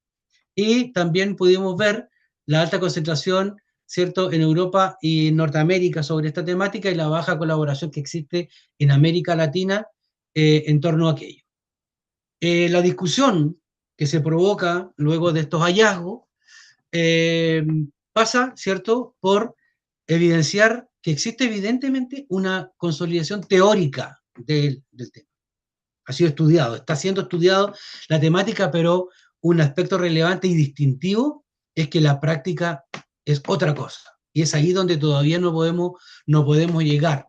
Y también pudimos ver la alta concentración, ¿cierto?, en Europa y en Norteamérica sobre esta temática, y la baja colaboración que existe en América Latina en torno a aquello. La discusión que se provoca luego de estos hallazgos pasa, ¿cierto?, por evidenciar que existe evidentemente una consolidación teórica del tema. Ha sido estudiado, está siendo estudiado la temática, pero un aspecto relevante y distintivo es que la práctica es otra cosa. Y es ahí donde todavía no podemos llegar.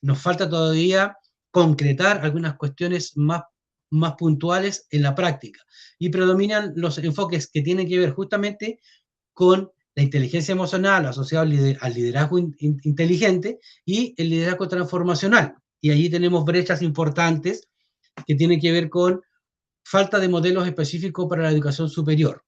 Nos falta todavía concretar algunas cuestiones más puntuales en la práctica. Y predominan los enfoques que tienen que ver justamente con la inteligencia emocional asociada al liderazgo inteligente y el liderazgo transformacional. Y allí tenemos brechas importantes que tienen que ver con falta de modelos específicos para la educación superior.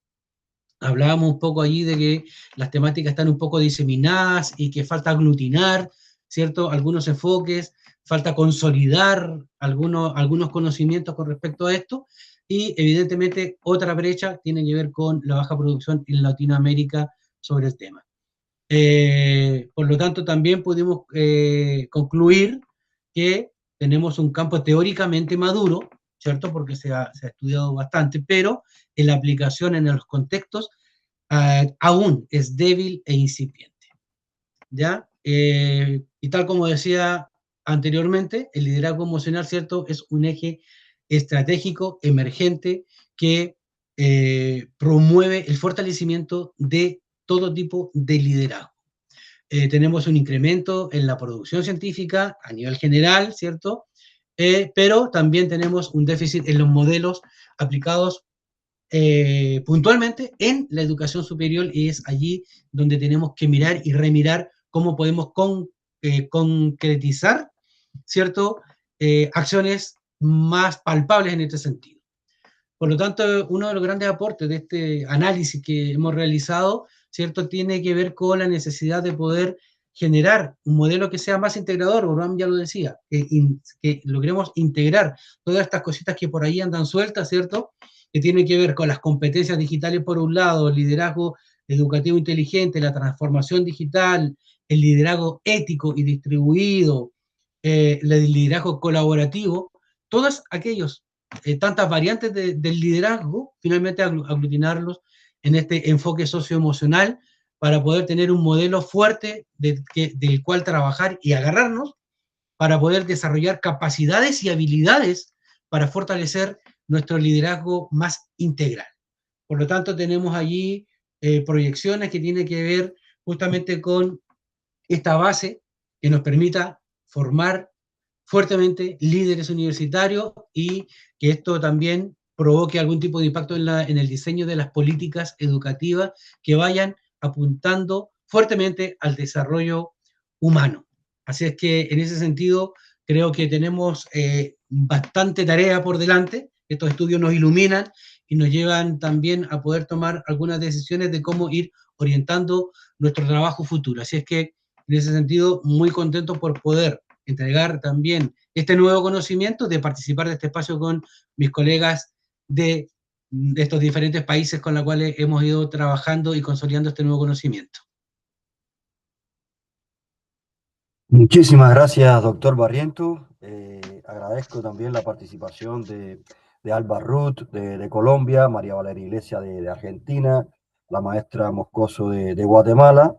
Hablábamos un poco allí de que las temáticas están un poco diseminadas y que falta aglutinar, ¿cierto?, algunos enfoques, falta consolidar algunos conocimientos con respecto a esto, y evidentemente otra brecha tiene que ver con la baja producción en Latinoamérica sobre el tema. Por lo tanto, también pudimos concluir que tenemos un campo teóricamente maduro, ¿cierto?, porque se ha estudiado bastante, pero en la aplicación en los contextos aún es débil e incipiente, ¿ya? Y tal como decía anteriormente, el liderazgo emocional, ¿cierto?, es un eje estratégico emergente que promueve el fortalecimiento de todo tipo de liderazgo. Tenemos un incremento en la producción científica a nivel general, ¿cierto? Pero también tenemos un déficit en los modelos aplicados puntualmente en la educación superior, y es allí donde tenemos que mirar y remirar cómo podemos concretizar, ¿cierto?, acciones más palpables en este sentido. Por lo tanto, uno de los grandes aportes de este análisis que hemos realizado, ¿cierto?, tiene que ver con la necesidad de poder generar un modelo que sea más integrador. Orhan ya lo decía, que logremos integrar todas estas cositas que por ahí andan sueltas, ¿cierto?, que tienen que ver con las competencias digitales por un lado, el liderazgo educativo inteligente, la transformación digital, el liderazgo ético y distribuido, el liderazgo colaborativo, todos aquellos tantas variantes del liderazgo, finalmente aglutinarlos en este enfoque socioemocional para poder tener un modelo fuerte del cual trabajar y agarrarnos para poder desarrollar capacidades y habilidades para fortalecer nuestro liderazgo más integral. Por lo tanto, tenemos allí proyecciones que tienen que ver justamente con esta base que nos permita formar fuertemente líderes universitarios y que esto también provoque algún tipo de impacto en el diseño de las políticas educativas que vayan apuntando fuertemente al desarrollo humano. Así es que en ese sentido creo que tenemos bastante tarea por delante. Estos estudios nos iluminan y nos llevan también a poder tomar algunas decisiones de cómo ir orientando nuestro trabajo futuro. Así es que en ese sentido muy contento por poder entregar también este nuevo conocimiento, de participar de este espacio con mis colegas de estos diferentes países con los cuales hemos ido trabajando y consolidando este nuevo conocimiento. Muchísimas gracias, doctor Barrientos. Agradezco también la participación de Alba Ruth de Colombia, María Valeria Iglesias de Argentina, la maestra Moscoso de Guatemala,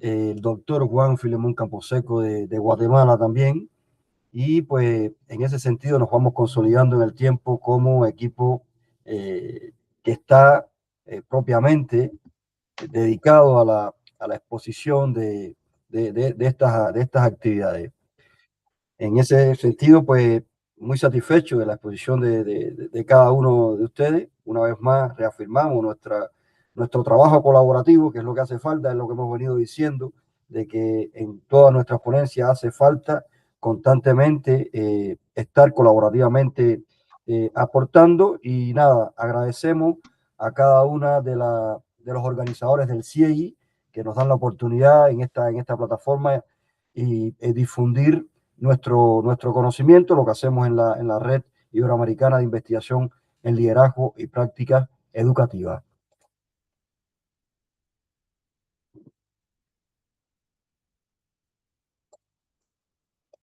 el doctor Juan Filemón Camposeco de Guatemala también. Y pues en ese sentido nos vamos consolidando en el tiempo como equipo que está propiamente dedicado a la exposición de estas actividades. En ese sentido, pues muy satisfecho de la exposición de cada uno de ustedes. Una vez más reafirmamos nuestro trabajo colaborativo, que es lo que hace falta, es lo que hemos venido diciendo, de que en todas nuestras ponencias hace falta constantemente estar colaborativamente aportando. Y nada, agradecemos a cada una de los organizadores del CIEI que nos dan la oportunidad en esta plataforma y difundir nuestro conocimiento, lo que hacemos en la Red Iberoamericana de Investigación en Liderazgo y Prácticas Educativas.